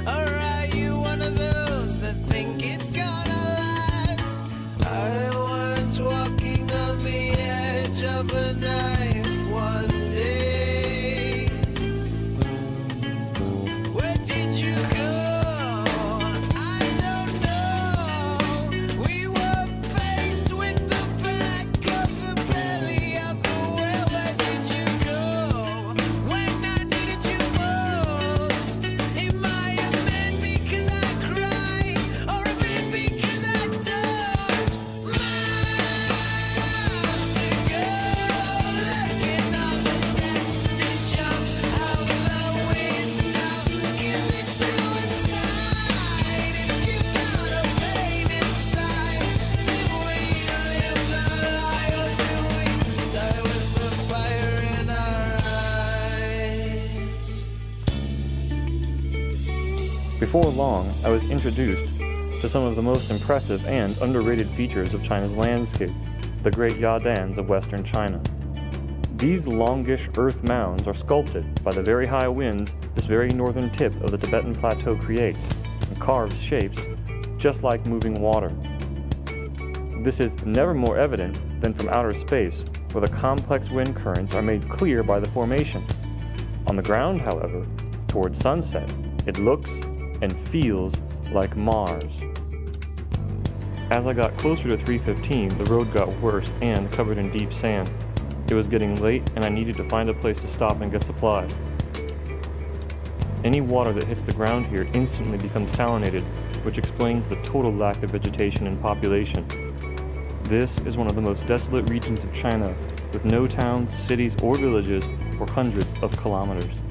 Or are you one of those that think it's gonna last? I was walking on the edge of a knife one day. Where did you go? I don't know. We were faced with the back of the belly of the whale. Where did you go when I needed you most? It might have been because I cried, or it may be because I don't. Miles to go, looking up the steps to jump out the window. Is it suicide if you got a pain inside? Do we live the lie, or do we die with the fire in our eyes? Before long, I was introduced to some of the most impressive and underrated features of China's landscape, the Great Yadans of western China. These longish earth mounds are sculpted by the very high winds this very northern tip of the Tibetan Plateau creates, and carves shapes just like moving water. This is never more evident than from outer space, where the complex wind currents are made clear by the formation. On the ground, however, towards sunset, it looks and feels like Mars. As I got closer to 315, the road got worse and covered in deep sand. It was getting late, and I needed to find a place to stop and get supplies. Any water that hits the ground here instantly becomes salinated, which explains the total lack of vegetation and population. This is one of the most desolate regions of China, with no towns, cities, or villages for hundreds of kilometers.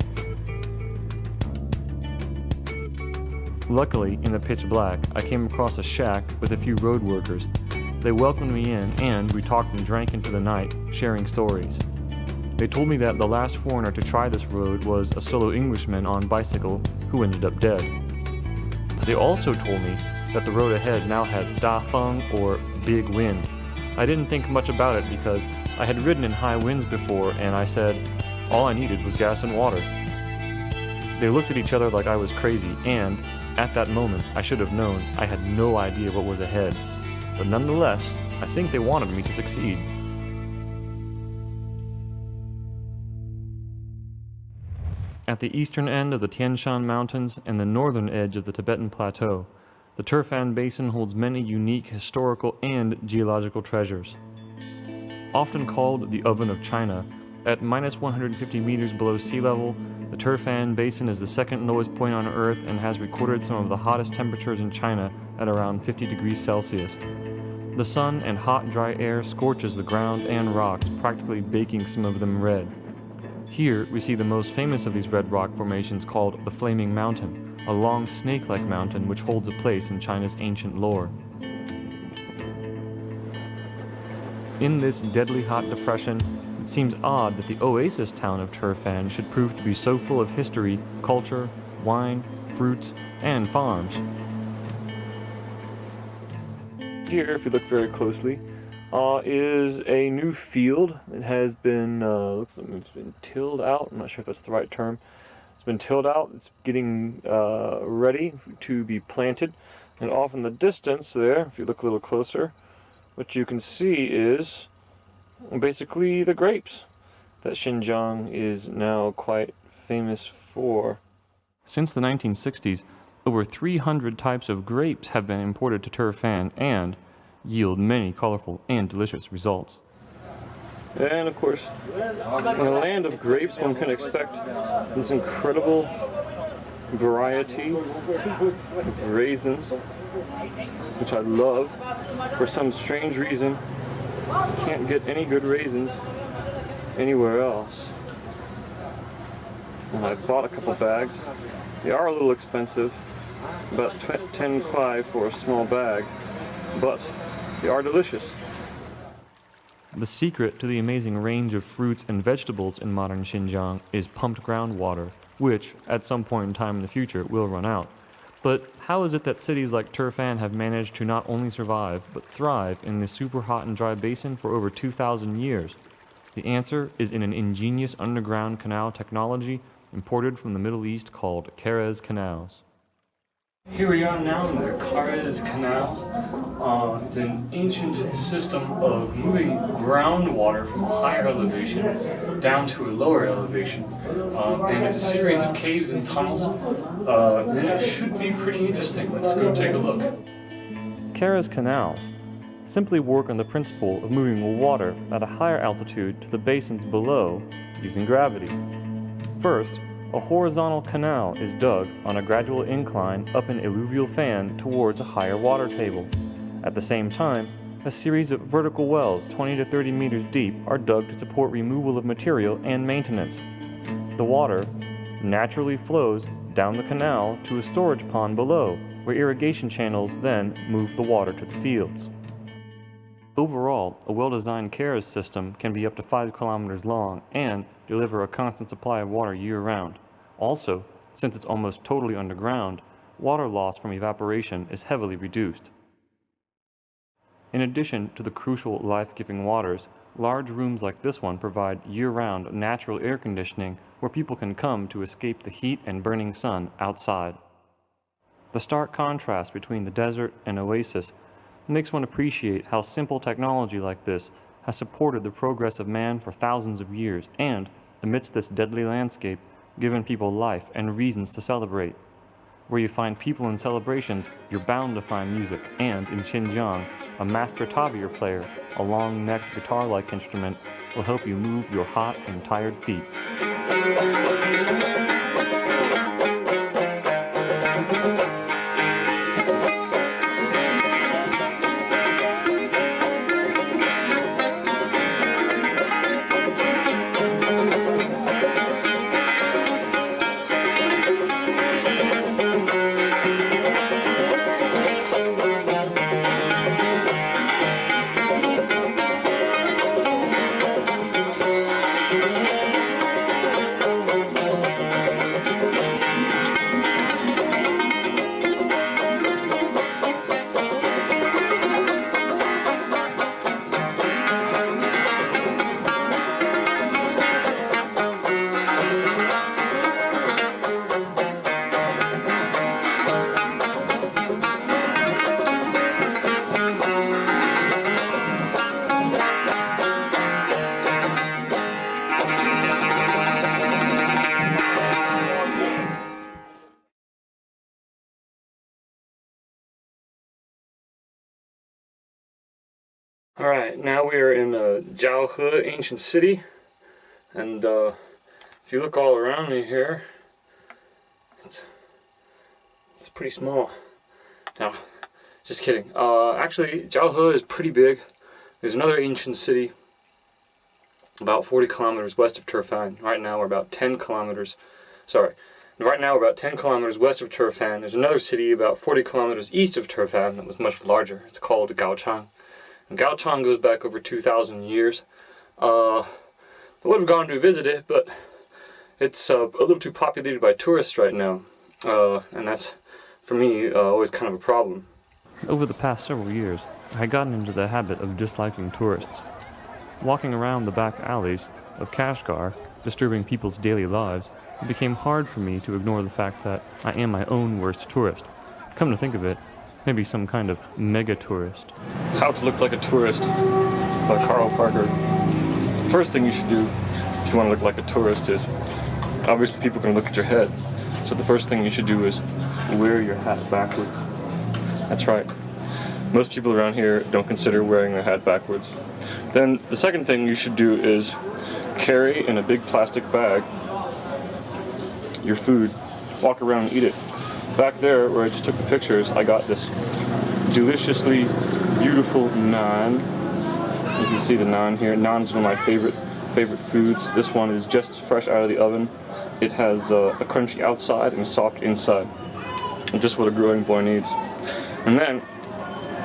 Luckily, in the pitch black, I came across a shack with a few road workers. They welcomed me in, and we talked and drank into the night, sharing stories. They told me that the last foreigner to try this road was a solo Englishman on bicycle who ended up dead. They also told me that the road ahead now had Da Feng, or big wind. I didn't think much about it because I had ridden in high winds before, and I said all I needed was gas and water. They looked at each other like I was crazy, and at that moment I should have known I had no idea what was ahead. But nonetheless, I think they wanted me to succeed. At the eastern end of the Tian Shan Mountains and the northern edge of the Tibetan Plateau, the Turfan Basin holds many unique historical and geological treasures. Often called the Oven of China, at minus 150 meters below sea level, the Turfan Basin is the second lowest point on Earth and has recorded some of the hottest temperatures in China at around 50 degrees Celsius. The sun and hot, dry air scorches the ground and rocks, practically baking some of them red. Here, we see the most famous of these red rock formations called the Flaming Mountain, a long snake-like mountain which holds a place in China's ancient lore. In this deadly hot depression, it seems odd that the oasis town of Turfan should prove to be so full of history, culture, wine, fruits, and farms. Here, if you look very closely, is a new field. It has been, looks like it's been tilled out. I'm not sure if that's the right term. It's been tilled out. It's getting ready to be planted. And off in the distance there, if you look a little closer, what you can see is basically the grapes that Xinjiang is now quite famous for. Since the 1960s, over 300 types of grapes have been imported to Turfan and yield many colorful and delicious results. And of course, in a land of grapes, one can expect this incredible variety of raisins, which I love. For some strange reason, can't get any good raisins anywhere else. And I bought a couple bags. They are a little expensive, about 10 kwai for a small bag, but they are delicious. The secret to the amazing range of fruits and vegetables in modern Xinjiang is pumped groundwater, which, at some point in time in the future, will run out. But how is it that cities like Turfan have managed to not only survive, but thrive in this super hot and dry basin for over 2,000 years? The answer is in an ingenious underground canal technology imported from the Middle East called Kerez canals. Here we are now in the Kerez canals. It's an ancient system of moving groundwater from a higher elevation down to a lower elevation. And it's a series of caves and tunnels. And it should be pretty interesting. Let's go take a look. Kerez canals simply work on the principle of moving water at a higher altitude to the basins below using gravity. First, a horizontal canal is dug on a gradual incline up an alluvial fan towards a higher water table. At the same time, a series of vertical wells 20 to 30 meters deep are dug to support removal of material and maintenance. The water naturally flows down the canal to a storage pond below, where irrigation channels then move the water to the fields. Overall, a well-designed Kerez system can be up to 5 kilometers long and deliver a constant supply of water year-round. Also, since it's almost totally underground, water loss from evaporation is heavily reduced. In addition to the crucial life-giving waters, large rooms like this one provide year-round natural air conditioning where people can come to escape the heat and burning sun outside. The stark contrast between the desert and oasis makes one appreciate how simple technology like this has supported the progress of man for thousands of years and, amidst this deadly landscape, given people life and reasons to celebrate. Where you find people in celebrations, you're bound to find music, and in Xinjiang, a master tabir player, a long-necked guitar-like instrument, will help you move your hot and tired feet. Alright, now we are in Jiaohe, ancient city, and if you look all around me here, it's pretty small. No, just kidding. Actually, Jiaohe is pretty big. There's another ancient city about 40 kilometers west of Turfan. Right now we're about 10 kilometers, right now we're about 10 kilometers west of Turfan. There's another city about 40 kilometers east of Turfan that was much larger. It's called Gaochang. And Gaochang goes back over 2,000 years. I would have gone to visit it, but it's a little too populated by tourists right now. And that's, for me, always kind of a problem. Over the past several years, I had gotten into the habit of disliking tourists. Walking around the back alleys of Kashgar, disturbing people's daily lives, it became hard for me to ignore the fact that I am my own worst tourist. Come to think of it, maybe some kind of mega-tourist. How to Look Like a Tourist by Carl Parker. First thing you should do if you want to look like a tourist is, obviously people are going to look at your head. So the first thing you should do is wear your hat backward. That's right. Most people around here don't consider wearing their hat backwards. Then the second thing you should do is carry in a big plastic bag your food. Walk around and eat it. Back there where I just took the pictures, I got this deliciously beautiful naan. You can see the naan here. Naan is one of my favorite foods. This one is just fresh out of the oven. It has a crunchy outside and a soft inside. And just what a growing boy needs. And then,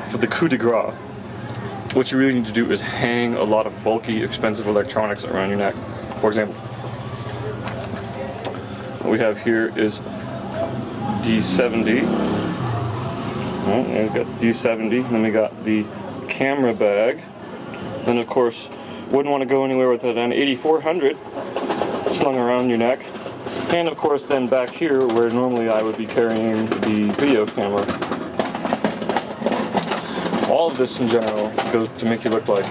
for the coup de grace, what you really need to do is hang a lot of bulky, expensive electronics around your neck. For example, what we have here is D70. Oh, we got the D70, then we got the camera bag. Then of course, wouldn't want to go anywhere without an 8400 slung around your neck. And of course then back here, where normally I would be carrying the video camera. All of this in general goes to make you look like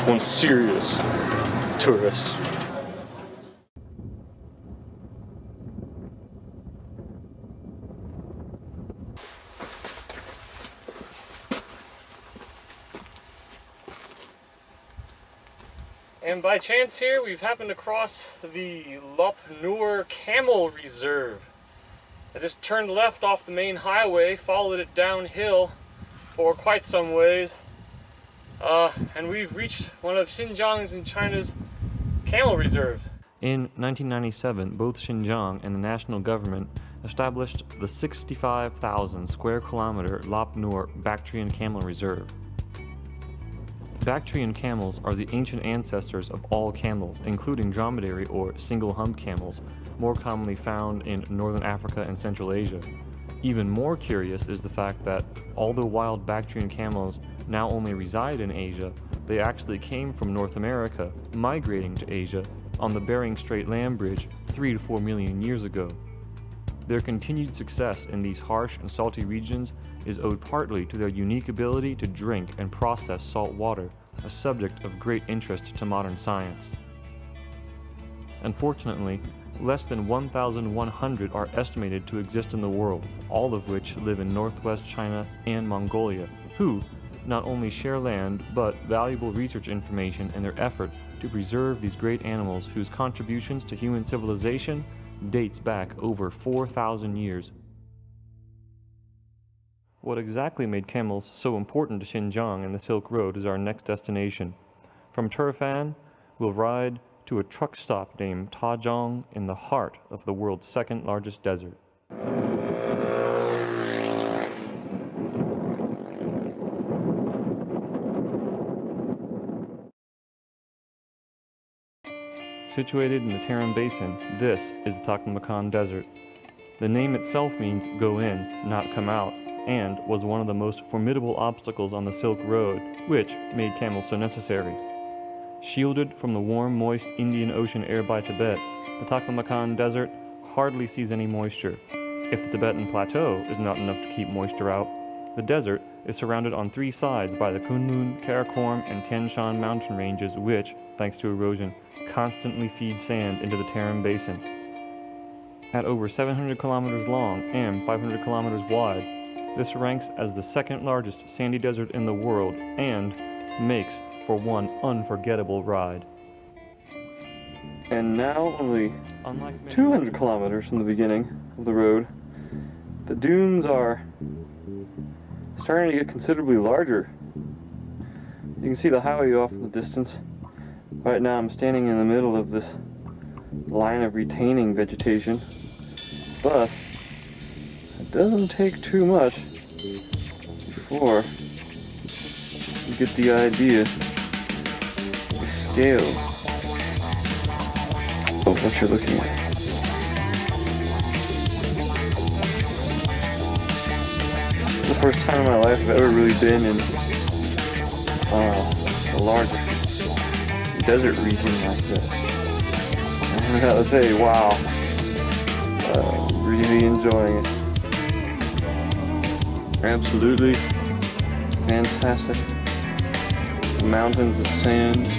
one serious tourist. And by chance here, we've happened across the Lop Nur Camel Reserve. I just turned left off the main highway, followed it downhill for quite some ways, and we've reached one of Xinjiang's and China's camel reserves. In 1997, both Xinjiang and the national government established the 65,000 square kilometer Lop Nur Bactrian Camel Reserve. Bactrian camels are the ancient ancestors of all camels, including dromedary or single-hump camels, more commonly found in northern Africa and Central Asia. Even more curious is the fact that, although wild Bactrian camels now only reside in Asia, they actually came from North America, migrating to Asia on the Bering Strait land bridge 3 to 4 million years ago. Their continued success in these harsh and salty regions is owed partly to their unique ability to drink and process salt water, a subject of great interest to modern science. Unfortunately, less than 1,100 are estimated to exist in the world, all of which live in northwest China and Mongolia, who not only share land, but valuable research information in their effort to preserve these great animals whose contributions to human civilization dates back over 4,000 years. What exactly made camels so important to Xinjiang and the Silk Road is our next destination. From Turfan, we'll ride to a truck stop named Tazhong in the heart of the world's second largest desert. Situated in the Tarim Basin, this is the Taklamakan Desert. The name itself means go in, not come out, and was one of the most formidable obstacles on the Silk Road, which made camels so necessary. Shielded from the warm, moist Indian Ocean air by Tibet, the Taklamakan Desert hardly sees any moisture. If the Tibetan Plateau is not enough to keep moisture out, the desert is surrounded on three sides by the Kunlun, Karakoram, and Tian Shan mountain ranges which, thanks to erosion, constantly feed sand into the Tarim Basin. At over 700 kilometers long and 500 kilometers wide, this ranks as the second largest sandy desert in the world and makes for one unforgettable ride. And now, only 200 kilometers from the beginning of the road, the dunes are starting to get considerably larger. You can see the highway off in the distance. Right now I'm standing in the middle of this line of retaining vegetation, but it doesn't take too much before you get the idea, the scale of what you're looking at. It's the first time in my life I've ever really been in a large desert region like this. I gotta say, wow, really enjoying it. Absolutely fantastic. Mountains of sand.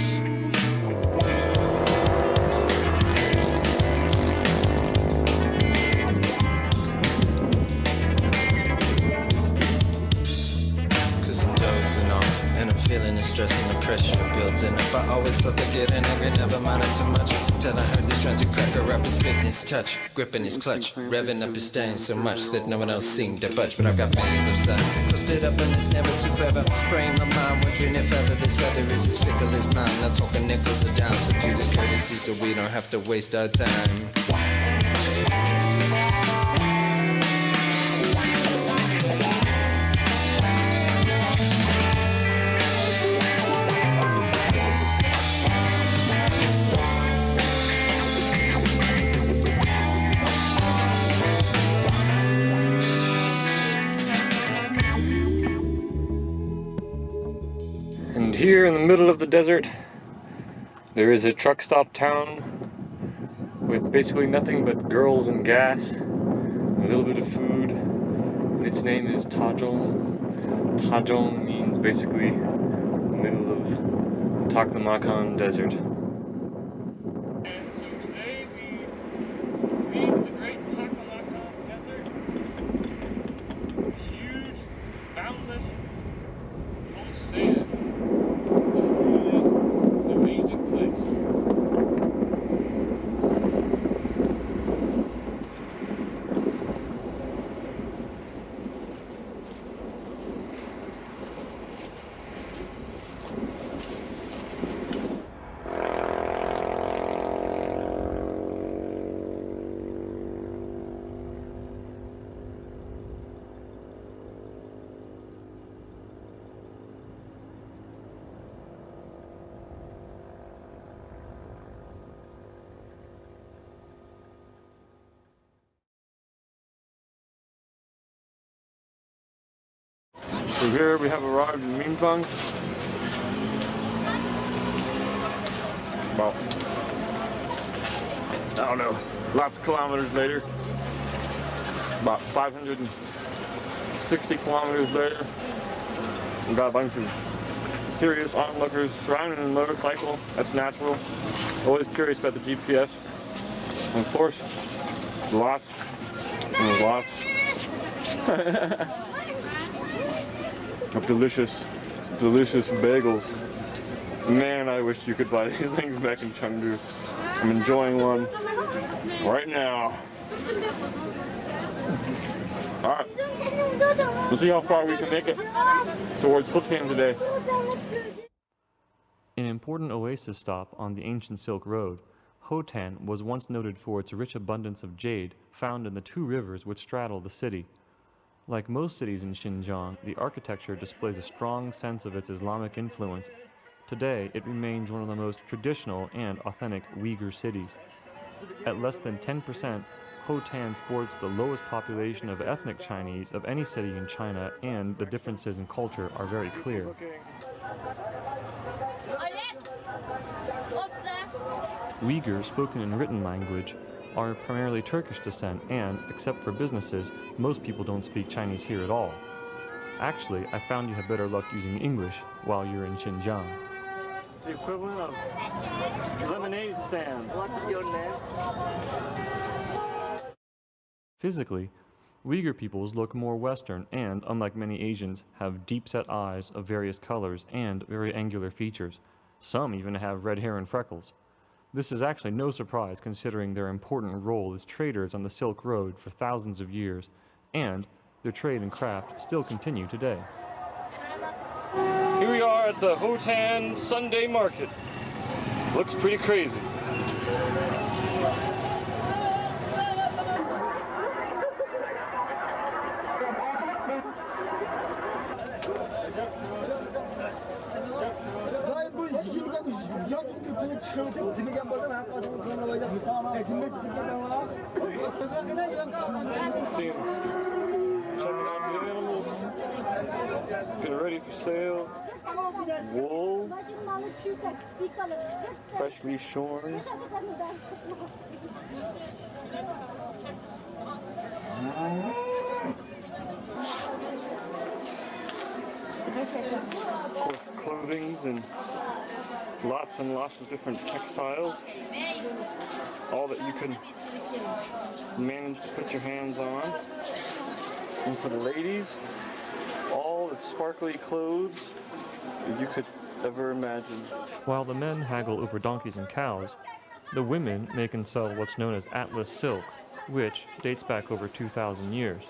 pressure building up. I always felt like getting angry, never minded too much. Till I heard this transit cracker rapper spitting his touch, gripping his clutch, revving up his stain so much that no one else seemed to budge. But I've got millions of signs, twisted up and it's never too clever. Frame of mind, wondering if ever this weather is as fickle as mine. Not talking nickels or dimes, computers courtesy so we don't have to waste our time. And here in the middle of the desert, there is a truck stop town with basically nothing but girls and gas, a little bit of food, and its name is Tazhong. Tazhong means basically middle of the Taklamakan desert. And so today we leave the great Taklamakan desert. Huge, boundless, full of sand. So here we have arrived in Minfang. About, I don't know, lots of kilometers later. About 560 kilometers later. We got a bunch of curious onlookers surrounding the motorcycle. That's natural. Always curious about the GPS. And of course, lots and lots of delicious bagels. Man, I wish you could buy these things back in Chengdu. I'm enjoying one right now. Alright, we'll see how far we can make it towards Hotan today. An important oasis stop on the ancient Silk Road, Hotan was once noted for its rich abundance of jade found in the two rivers which straddle the city. Like most cities in Xinjiang, the architecture displays a strong sense of its Islamic influence. Today, it remains one of the most traditional and authentic Uyghur cities. At less than 10%, Hotan sports the lowest population of ethnic Chinese of any city in China, and the differences in culture are very clear. Uyghur, spoken in written language, are primarily Turkish descent, and, except for businesses, most people don't speak Chinese here at all. Actually, I found you had better luck using English while you're in Xinjiang. The equivalent of lemonade stand. What is your name? Physically, Uyghur peoples look more Western and, unlike many Asians, have deep-set eyes of various colors and very angular features. Some even have red hair and freckles. This is actually no surprise considering their important role as traders on the Silk Road for thousands of years, and their trade and craft still continue today. Here we are at the Hotan Sunday Market. Looks pretty crazy. Checking out the animals, getting ready for sale. Wool, freshly shorn. Of course, clothing and lots of different textiles. All that you can manage to put your hands on. And for the ladies, all the sparkly clothes that you could ever imagined. While the men haggle over donkeys and cows, the women make and sell what's known as Atlas silk, which dates back over 2,000 years.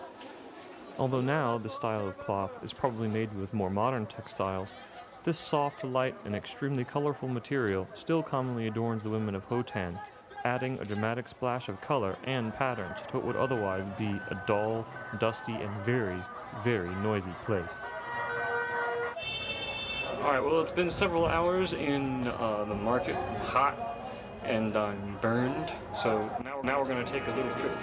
Although now this style of cloth is probably made with more modern textiles, this soft, light, and extremely colorful material still commonly adorns the women of Hotan, adding a dramatic splash of color and patterns to what would otherwise be a dull, dusty, and very, very noisy place. Alright, well, it's been several hours in the market, hot, and I'm burned, so now we're going to take a little trip.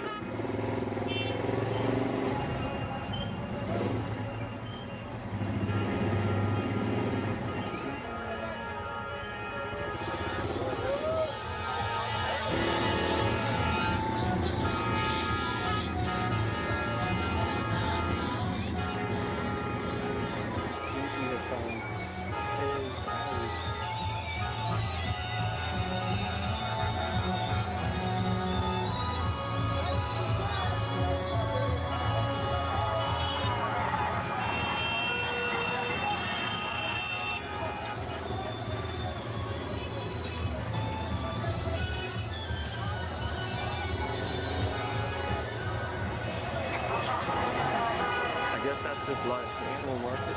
I guess that's just like the animal market.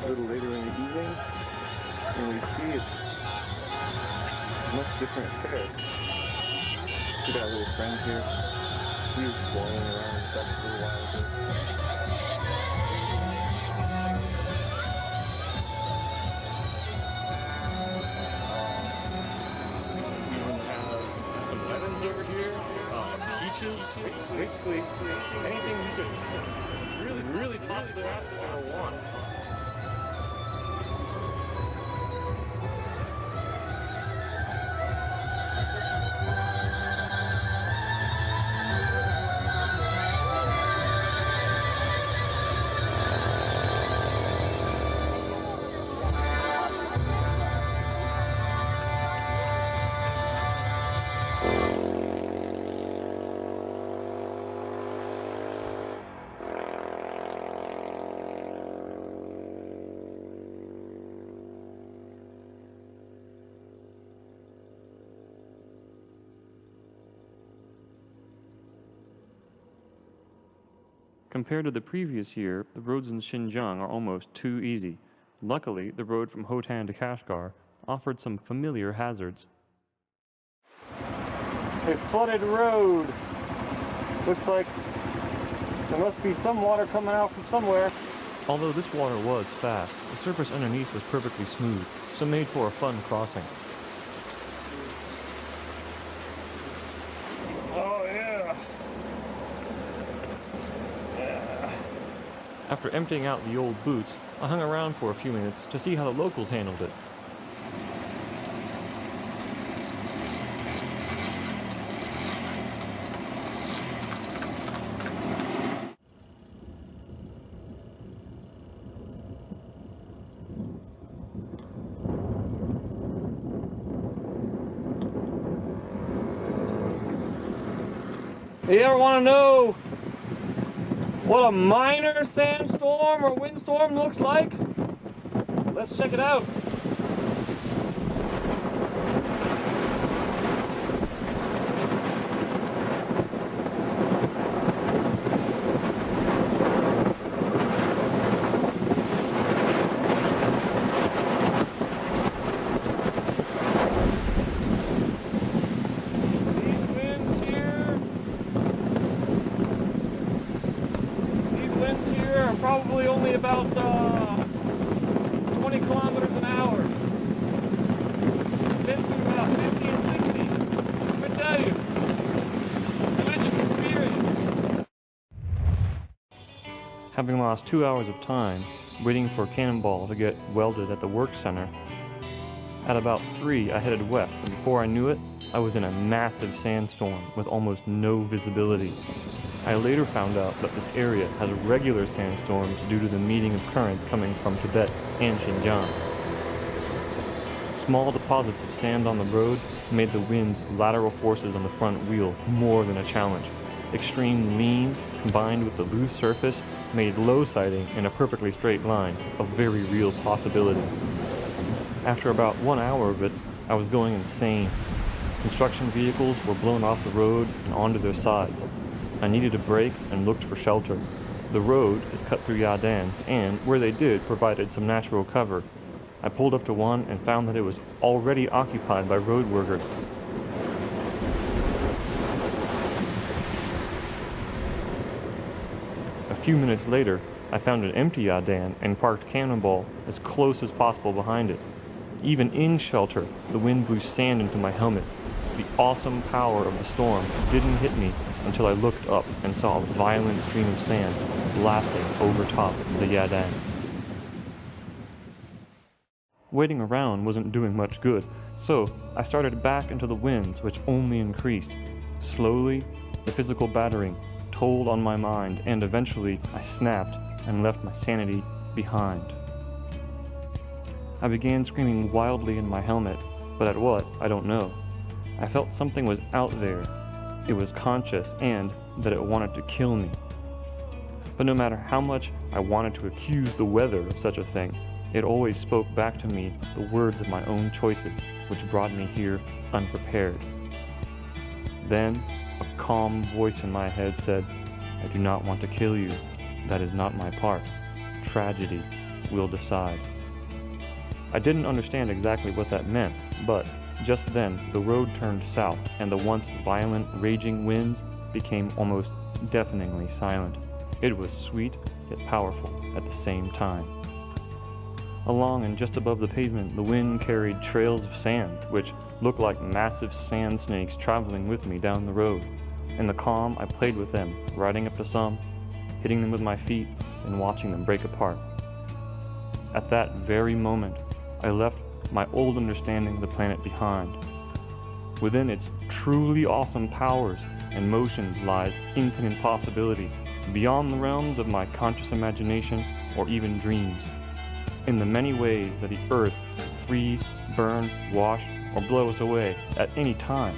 A little later in the evening, and we see it's a much different affair. We got little friends here. He was exploring around and stuff for a while ago. We even have some lemons over here, peaches, basically anything you could really possibly ask for or want. Compared to the previous year, the roads in Xinjiang are almost too easy. Luckily, the road from Hotan to Kashgar offered some familiar hazards. A flooded road! Looks like there must be some water coming out from somewhere. Although this water was fast, the surface underneath was perfectly smooth, so made for a fun crossing. Oh yeah! After emptying out the old boots, I hung around for a few minutes to see how the locals handled it. You ever want to know what a minor sandstorm or windstorm looks like? Let's check it out. Probably only about 20 kilometers an hour. Been through about 50 and 60. Let me tell you, religious experience. Having lost 2 hours of time waiting for Cannonball to get welded at the work center, at about 3 I headed west, and before I knew it, I was in a massive sandstorm with almost no visibility. I later found out that this area has regular sandstorms due to the meeting of currents coming from Tibet and Xinjiang. Small deposits of sand on the road made the wind's lateral forces on the front wheel more than a challenge. Extreme lean combined with the loose surface made low sighting in a perfectly straight line a very real possibility. After about 1 hour of it, I was going insane. Construction vehicles were blown off the road and onto their sides. I needed a break and looked for shelter. The road is cut through Yadans, and where they did provided some natural cover. I pulled up to one and found that it was already occupied by road workers. A few minutes later, I found an empty Yadan and parked Cannonball as close as possible behind it. Even in shelter, the wind blew sand into my helmet. The awesome power of the storm didn't hit me until I looked up and saw a violent stream of sand blasting over top the Yadan. Waiting around wasn't doing much good, so I started back into the winds, which only increased. Slowly, the physical battering told on my mind, and eventually I snapped and left my sanity behind. I began screaming wildly in my helmet, but at what, I don't know. I felt something was out there. It was conscious, and that it wanted to kill me. But no matter how much I wanted to accuse the weather of such a thing, it always spoke back to me the words of my own choices, which brought me here unprepared. Then, a calm voice in my head said, "I do not want to kill you. That is not my part. Tragedy will decide." I didn't understand exactly what that meant, but just then the road turned south and the once violent, raging winds became almost deafeningly silent. It was sweet yet powerful at the same time. Along and just above the pavement, the wind carried trails of sand, which looked like massive sand snakes traveling with me down the road. In the calm, I played with them, riding up to some, hitting them with my feet, and watching them break apart. At that very moment, I left my old understanding of the planet behind. Within its truly awesome powers and motions lies infinite possibility, beyond the realms of my conscious imagination or even dreams. In the many ways that the earth could freeze, burn, wash, or blow us away at any time,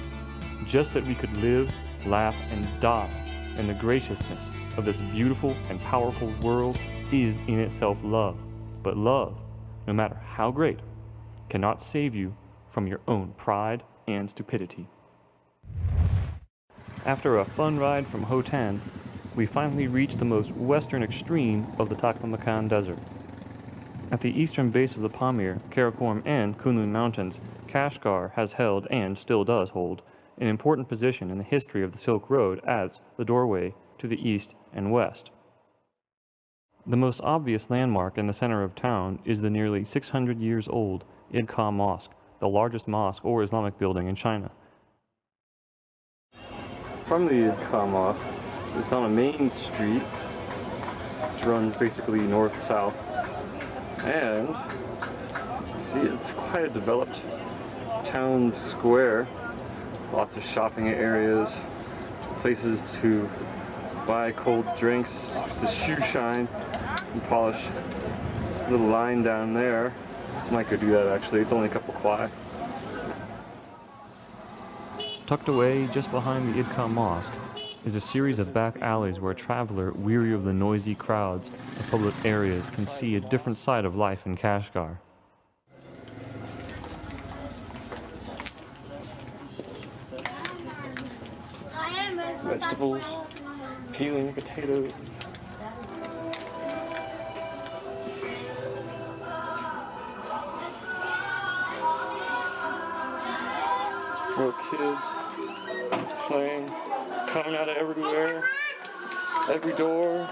just that we could live, laugh, and die in the graciousness of this beautiful and powerful world is in itself love. But love, no matter how great, cannot save you from your own pride and stupidity. After a fun ride from Hotan, we finally reached the most western extreme of the Taklamakan Desert. At the eastern base of the Pamir, Karakoram, and Kunlun Mountains, Kashgar has held, and still does hold, an important position in the history of the Silk Road as the doorway to the east and west. The most obvious landmark in the center of town is the nearly 600 years old Idqa Mosque, the largest mosque or Islamic building in China. From the Idqa Mosque, it's on a main street, which runs basically north-south, and you see it's quite a developed town square. Lots of shopping areas, places to buy cold drinks, just a shoe shine and polish. Little line down there. Might go do that actually, it's only a couple kwai. Tucked away just behind the Idqa Mosque is a series of back alleys where a traveler, weary of the noisy crowds of public areas, can see a different side of life in Kashgar. Vegetables, peeling potatoes. Little kids playing, coming out of everywhere, every door.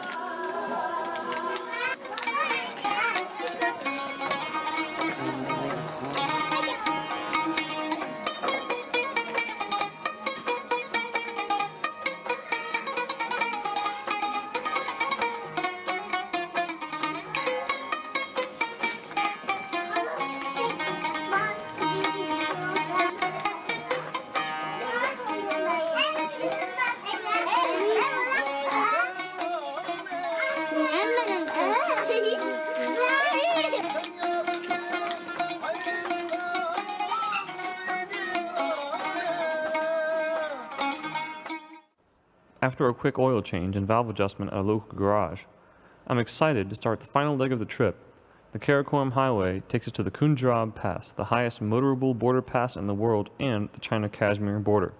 After a quick oil change and valve adjustment at a local garage, I'm excited to start the final leg of the trip, The Karakoram Highway takes us to the Kunjab Pass, the highest motorable border pass in the world, and the China-Kashmir border.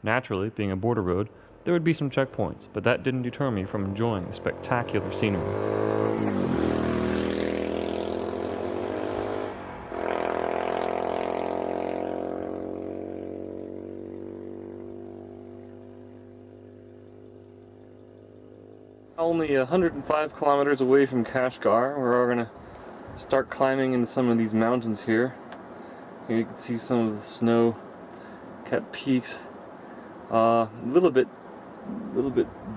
Naturally, being a border road, there would be some checkpoints, but that didn't deter me from enjoying the spectacular scenery. Only 105 kilometers away from Kashgar, we're going to start climbing into some of these mountains here. Here you can see some of the snow-capped peaks. A little bit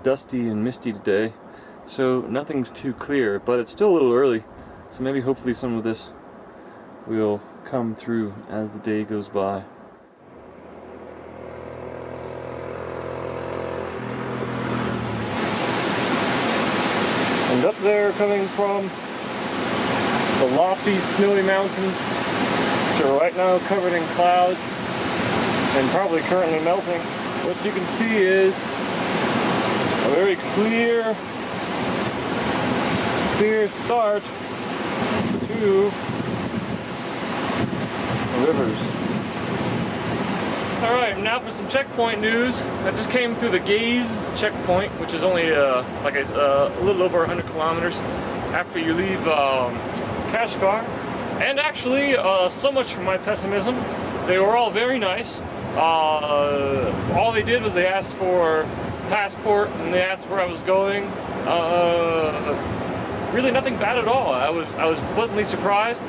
dusty and misty today, so nothing's too clear, but it's still a little early, so maybe hopefully some of this will come through as the day goes by. And up there, coming from the lofty snowy mountains, which are right now covered in clouds and probably currently melting, what you can see is a very clear start to the rivers. Alright, now for some checkpoint news. I just came through the Gaze checkpoint, which is only a little over 100 kilometers after you leave Kashgar. And actually, so much for my pessimism, they were all very nice. All they did was they asked for passport and they asked where I was going. Really nothing bad at all. I was pleasantly surprised.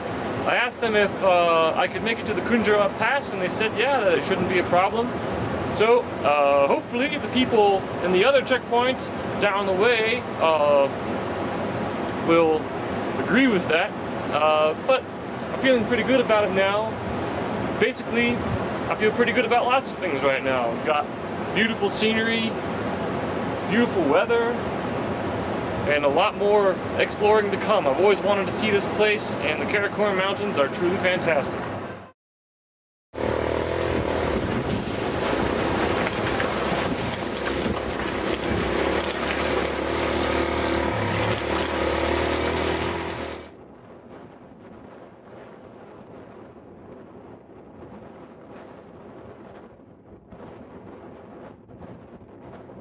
I asked them if I could make it to the Kunjab Pass, and they said yeah, that it shouldn't be a problem. So hopefully the people in the other checkpoints down the way will agree with that. But I'm feeling pretty good about it now. Basically, I feel pretty good about lots of things right now. We've got beautiful scenery, beautiful weather, and a lot more exploring to come. I've always wanted to see this place, and the Karakoram Mountains are truly fantastic.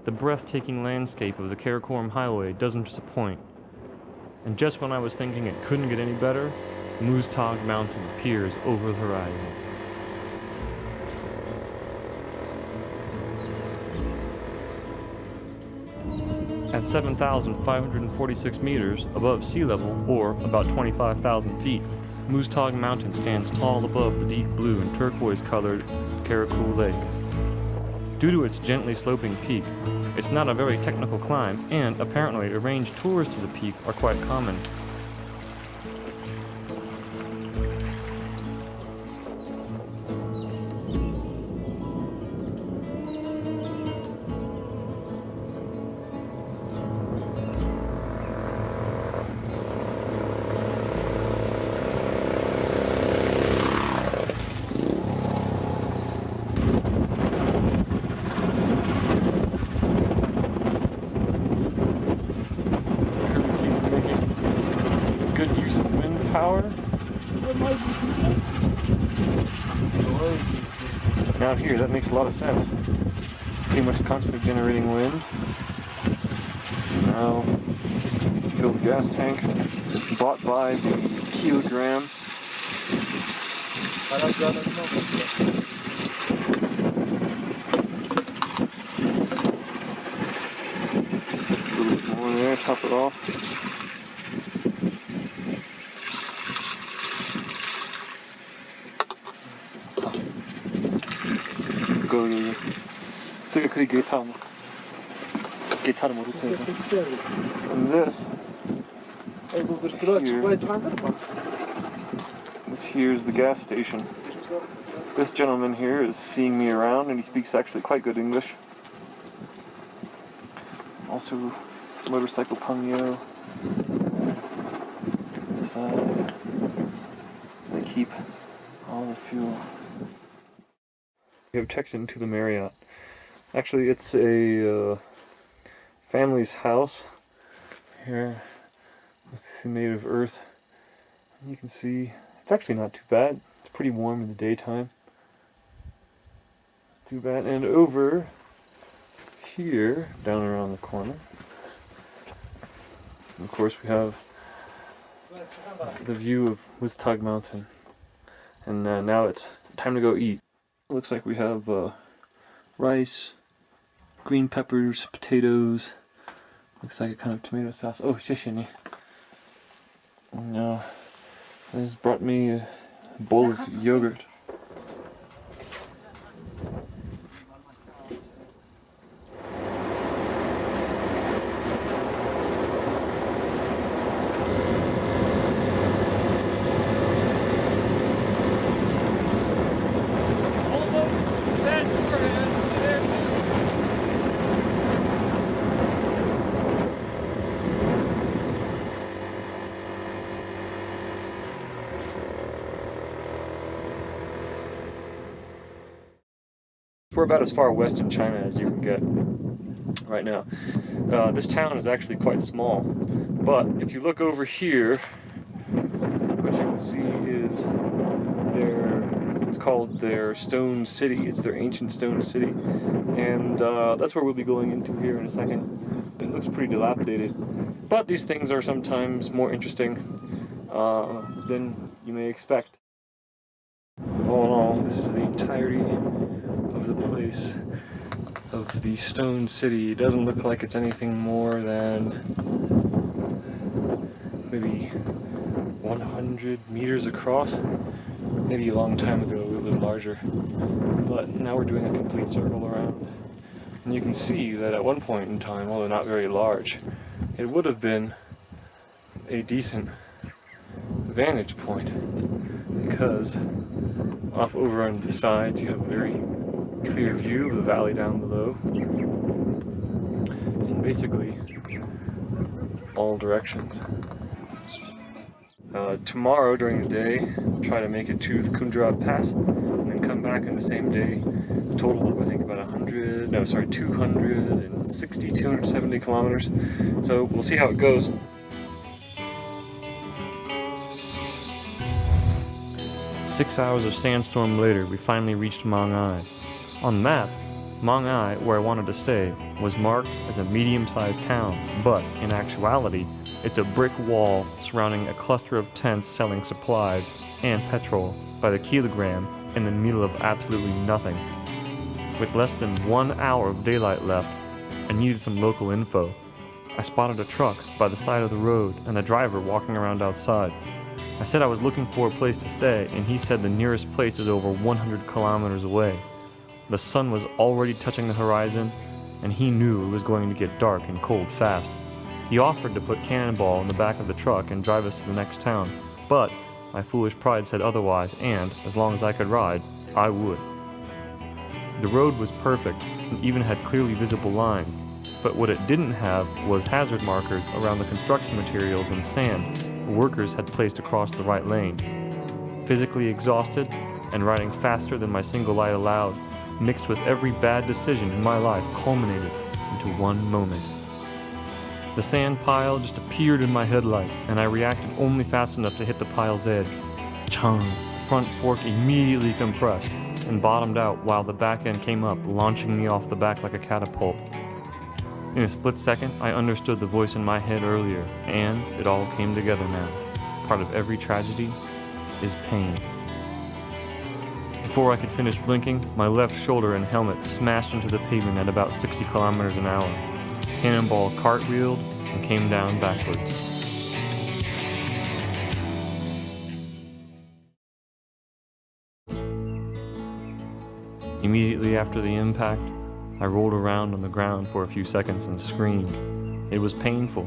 The breathtaking landscape of the Karakoram Highway doesn't disappoint. And just when I was thinking it couldn't get any better, Muztagh Mountain appears over the horizon. At 7,546 meters above sea level, or about 25,000 feet, Muztagh Mountain stands tall above the deep blue and turquoise-colored Karakoram Lake. Due to its gently sloping peak, it's not a very technical climb, and apparently arranged tours to the peak are quite common. Good use of wind power. Out here, that makes a lot of sense. Pretty much constantly generating wind. Now, fill the gas tank. Bought by the kilogram. A little bit more there, top it off. And this here is the gas station. This gentleman here is seeing me around, and he speaks actually quite good English. Also, motorcycle pungyo. Inside, they keep all the fuel. We have checked into the Marriott. Actually, it's a family's house. Here, this is made of earth. You can see it's actually not too bad. It's pretty warm in the daytime. Too bad. And over here, down around the corner, of course we have the view of Westx Mountain. And now it's time to go eat. Looks like we have rice, green peppers, potatoes. Looks like a kind of tomato sauce. Oh, shishini. No, this brought me a bowl of yogurt. We're about as far west in China as you can get right now. This town is actually quite small, but if you look over here, what you can see is it's called their stone city. It's their ancient stone city, and that's where we'll be going into here in a second. It looks pretty dilapidated, but these things are sometimes more interesting than you may expect. All in all, this is the entirety of the place, of the stone city. It doesn't look like it's anything more than maybe 100 meters across. Maybe a long time ago it was larger, but now we're doing a complete circle around. And you can see that at one point in time, although not very large, it would have been a decent vantage point, because off over on the sides you have a very clear view of the valley down below, in basically all directions. Tomorrow during the day, I'll try to make it to the Kunjarab Pass, and then come back in the same day. A total of I think about 270 kilometers. So we'll see how it goes. Six hours of sandstorm later, we finally reached Mang Ai. On the map, Mang Ai, where I wanted to stay, was marked as a medium-sized town, but in actuality, it's a brick wall surrounding a cluster of tents selling supplies and petrol by the kilogram in the middle of absolutely nothing. With less than 1 hour of daylight left, I needed some local info. I spotted a truck by the side of the road and the driver walking around outside. I said I was looking for a place to stay, and he said the nearest place is over 100 kilometers away. The sun was already touching the horizon, and he knew it was going to get dark and cold fast. He offered to put Cannonball in the back of the truck and drive us to the next town, but my foolish pride said otherwise, and as long as I could ride, I would. The road was perfect and even had clearly visible lines, but what it didn't have was hazard markers around the construction materials and sand workers had placed across the right lane. Physically exhausted and riding faster than my single light allowed, mixed with every bad decision in my life, culminated into one moment. The sand pile just appeared in my headlight, and I reacted only fast enough to hit the pile's edge. Chung! The front fork immediately compressed and bottomed out while the back end came up, launching me off the back like a catapult. In a split second, I understood the voice in my head earlier, and it all came together now. Part of every tragedy is pain. Before I could finish blinking, my left shoulder and helmet smashed into the pavement at about 60 kilometers an hour. Cannonball cartwheeled and came down backwards. Immediately after the impact, I rolled around on the ground for a few seconds and screamed. It was painful.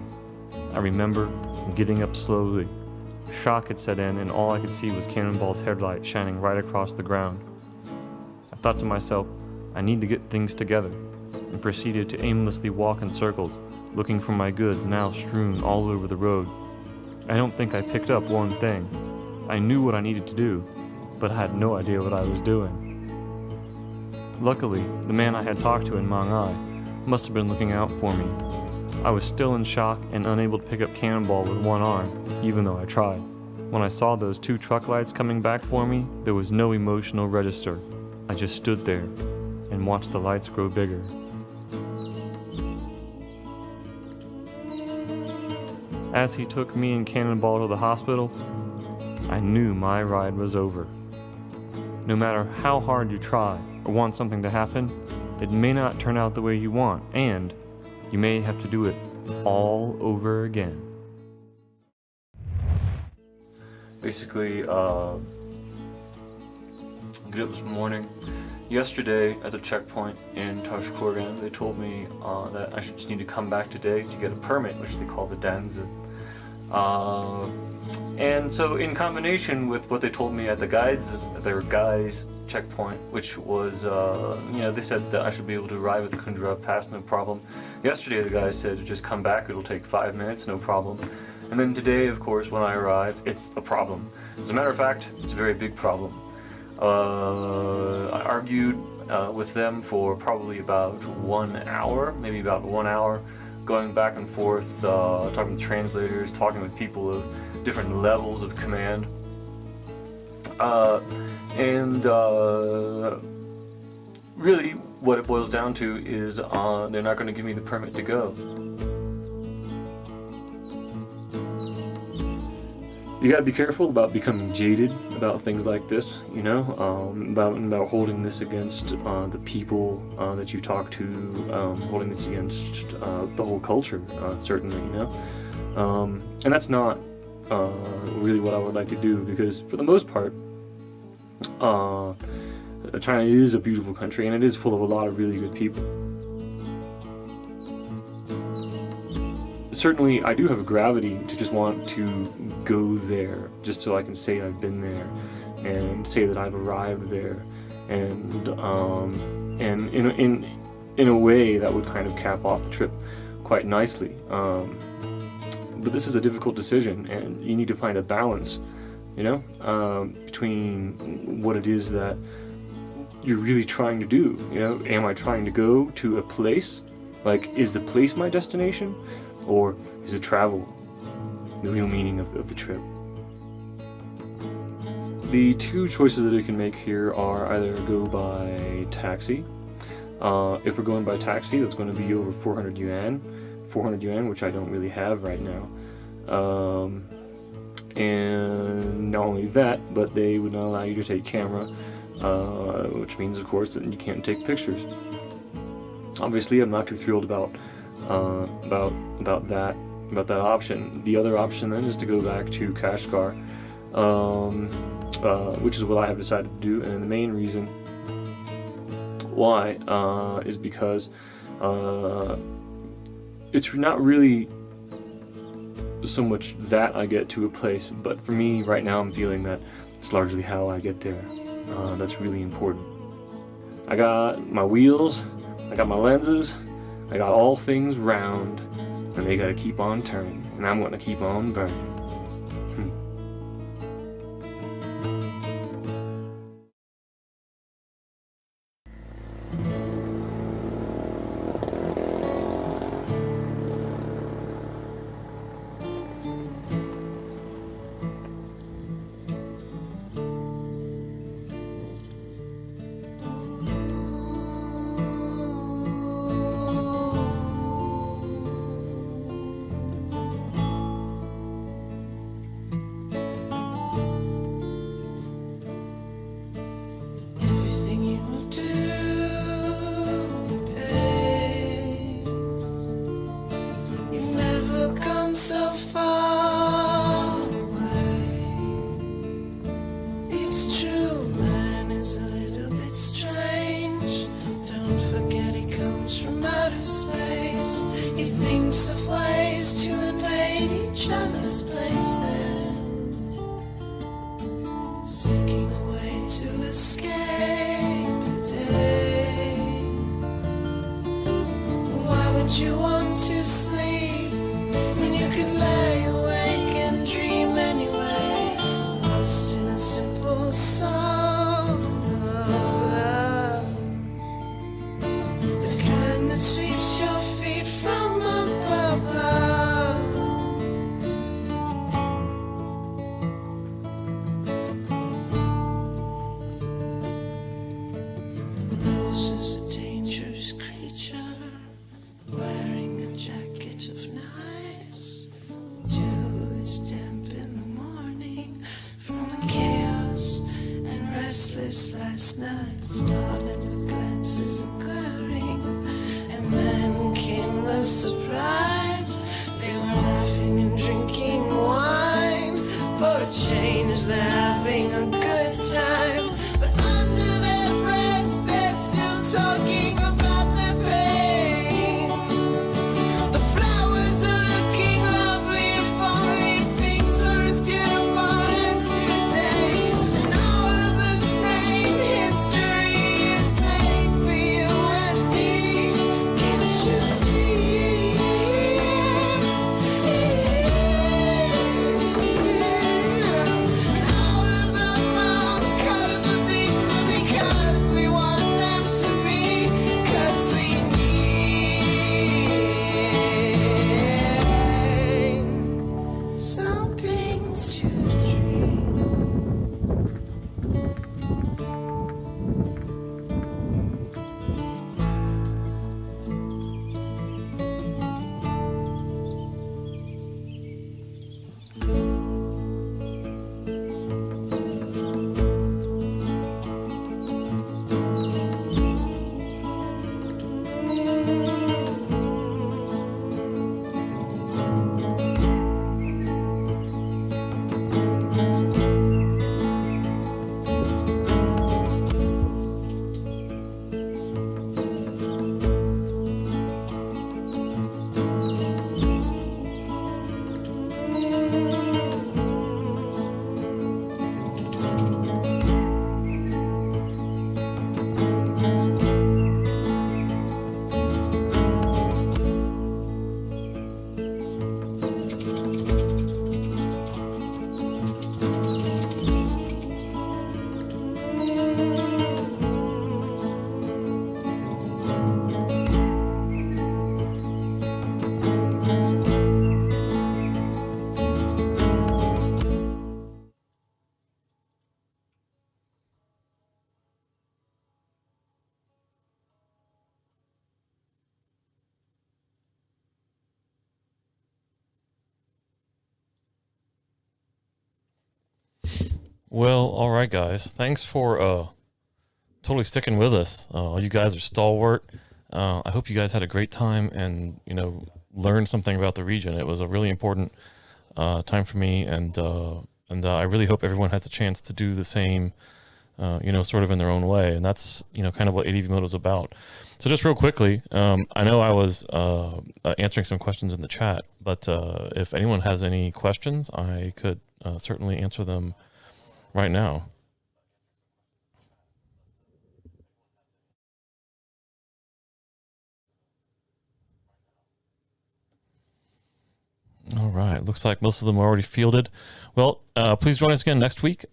I remember getting up slowly. Shock had set in, and all I could see was Cannonball's headlight shining right across the ground. I thought to myself, I need to get things together, and proceeded to aimlessly walk in circles, looking for my goods now strewn all over the road. I don't think I picked up one thing. I knew what I needed to do, but I had no idea what I was doing. Luckily, the man I had talked to in Mang Ai must have been looking out for me. I was still in shock and unable to pick up Cannonball with one arm, even though I tried. When I saw those 2 truck lights coming back for me, there was no emotional register. I just stood there and watched the lights grow bigger. As he took me and Cannonball to the hospital, I knew my ride was over. No matter how hard you try or want something to happen, it may not turn out the way you want, and you may have to do it all over again. Basically, get up this morning. Yesterday at the checkpoint in Tashkorgan, they told me that I should just need to come back today to get a permit, which they call the Danza. And so in combination with what they told me at their guys checkpoint, which was, they said that I should be able to arrive at the Kundra Pass, no problem. Yesterday the guys said, just come back, it'll take 5 minutes, no problem. And then today, of course, when I arrive, it's a problem. As a matter of fact, it's a very big problem. I argued with them for probably about 1 hour, maybe about 1 hour, going back and forth, talking to translators, talking with people of different levels of command. Really, what it boils down to is they're not going to give me the permit to go. You gotta be careful about becoming jaded about things like this, you know, about holding this against the people that you talk to, holding this against the whole culture, certainly, you know. And that's not really what I would like to do, because for the most part, China is a beautiful country, and it is full of a lot of really good people. Certainly, I do have a gravity to just want to go there, just so I can say I've been there, and say that I've arrived there, and in a way that would kind of cap off the trip quite nicely. But this is a difficult decision, and you need to find a balance, you know, between what it is that you're really trying to do. You know, am I trying to go to a place? Like, is the place my destination? Or is it travel the real meaning of the trip? The 2 choices that we can make here are either go by taxi. If we're going by taxi, that's going to be over 400 yuan, which I don't really have right now. And not only that, but they would not allow you to take camera, which means, of course, that you can't take pictures. Obviously, I'm not too thrilled about that option. The other option then is to go back to Kashgar, which is what I have decided to do, and the main reason why is because it's not really so much that I get to a place, but for me right now I'm feeling that it's largely how I get there. That's really important. I got my wheels, I got my lenses, I got all things round, and they gotta keep on turning, and I'm gonna keep on burning. Everything you will do, babe. You've never gone so far away. It's true, man is a little bit strange. Don't forget he comes from outer space. He thinks of ways to invade each other's places, seeking a way to escape the day. Why would you want to sleep when you could lay awake and dream anyway? Lost in a simple song of love, this kind that sweeps your feet from above. last night it started with glances and glaring, and then came the surprise. They were laughing and drinking wine. For a change, they're having a good time, but under their breaths, they're still talking about their pains. The flowers are looking lovely, if only things were as beautiful as today. And all of the same history is made for you and me. Can't you see? And all of the most colorful things are because we want them to be, 'cause we need some things to dream. Well, all right, guys. Thanks for totally sticking with us. You guys are stalwart. I hope you guys had a great time and learned something about the region. It was a really important time for me, and I really hope everyone has a chance to do the same. Sort of in their own way, and that's kind of what ADVMoto is about. So just real quickly, I know I was answering some questions in the chat, but if anyone has any questions, I could certainly answer them right now. All right, looks like most of them are already fielded. Well, please join us again next week.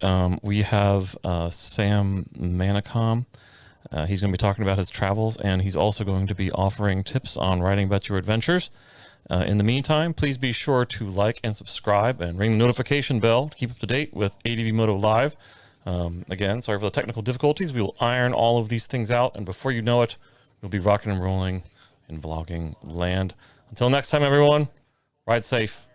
We have Sam Manicom. He's going to be talking about his travels, and he's also going to be offering tips on writing about your adventures. In the meantime, please be sure to like and subscribe and ring the notification bell to keep up to date with ADVMoto Live. Again, sorry for the technical difficulties. We will iron all of these things out, and before you know it, we'll be rocking and rolling in vlogging land. Until next time, everyone, ride safe.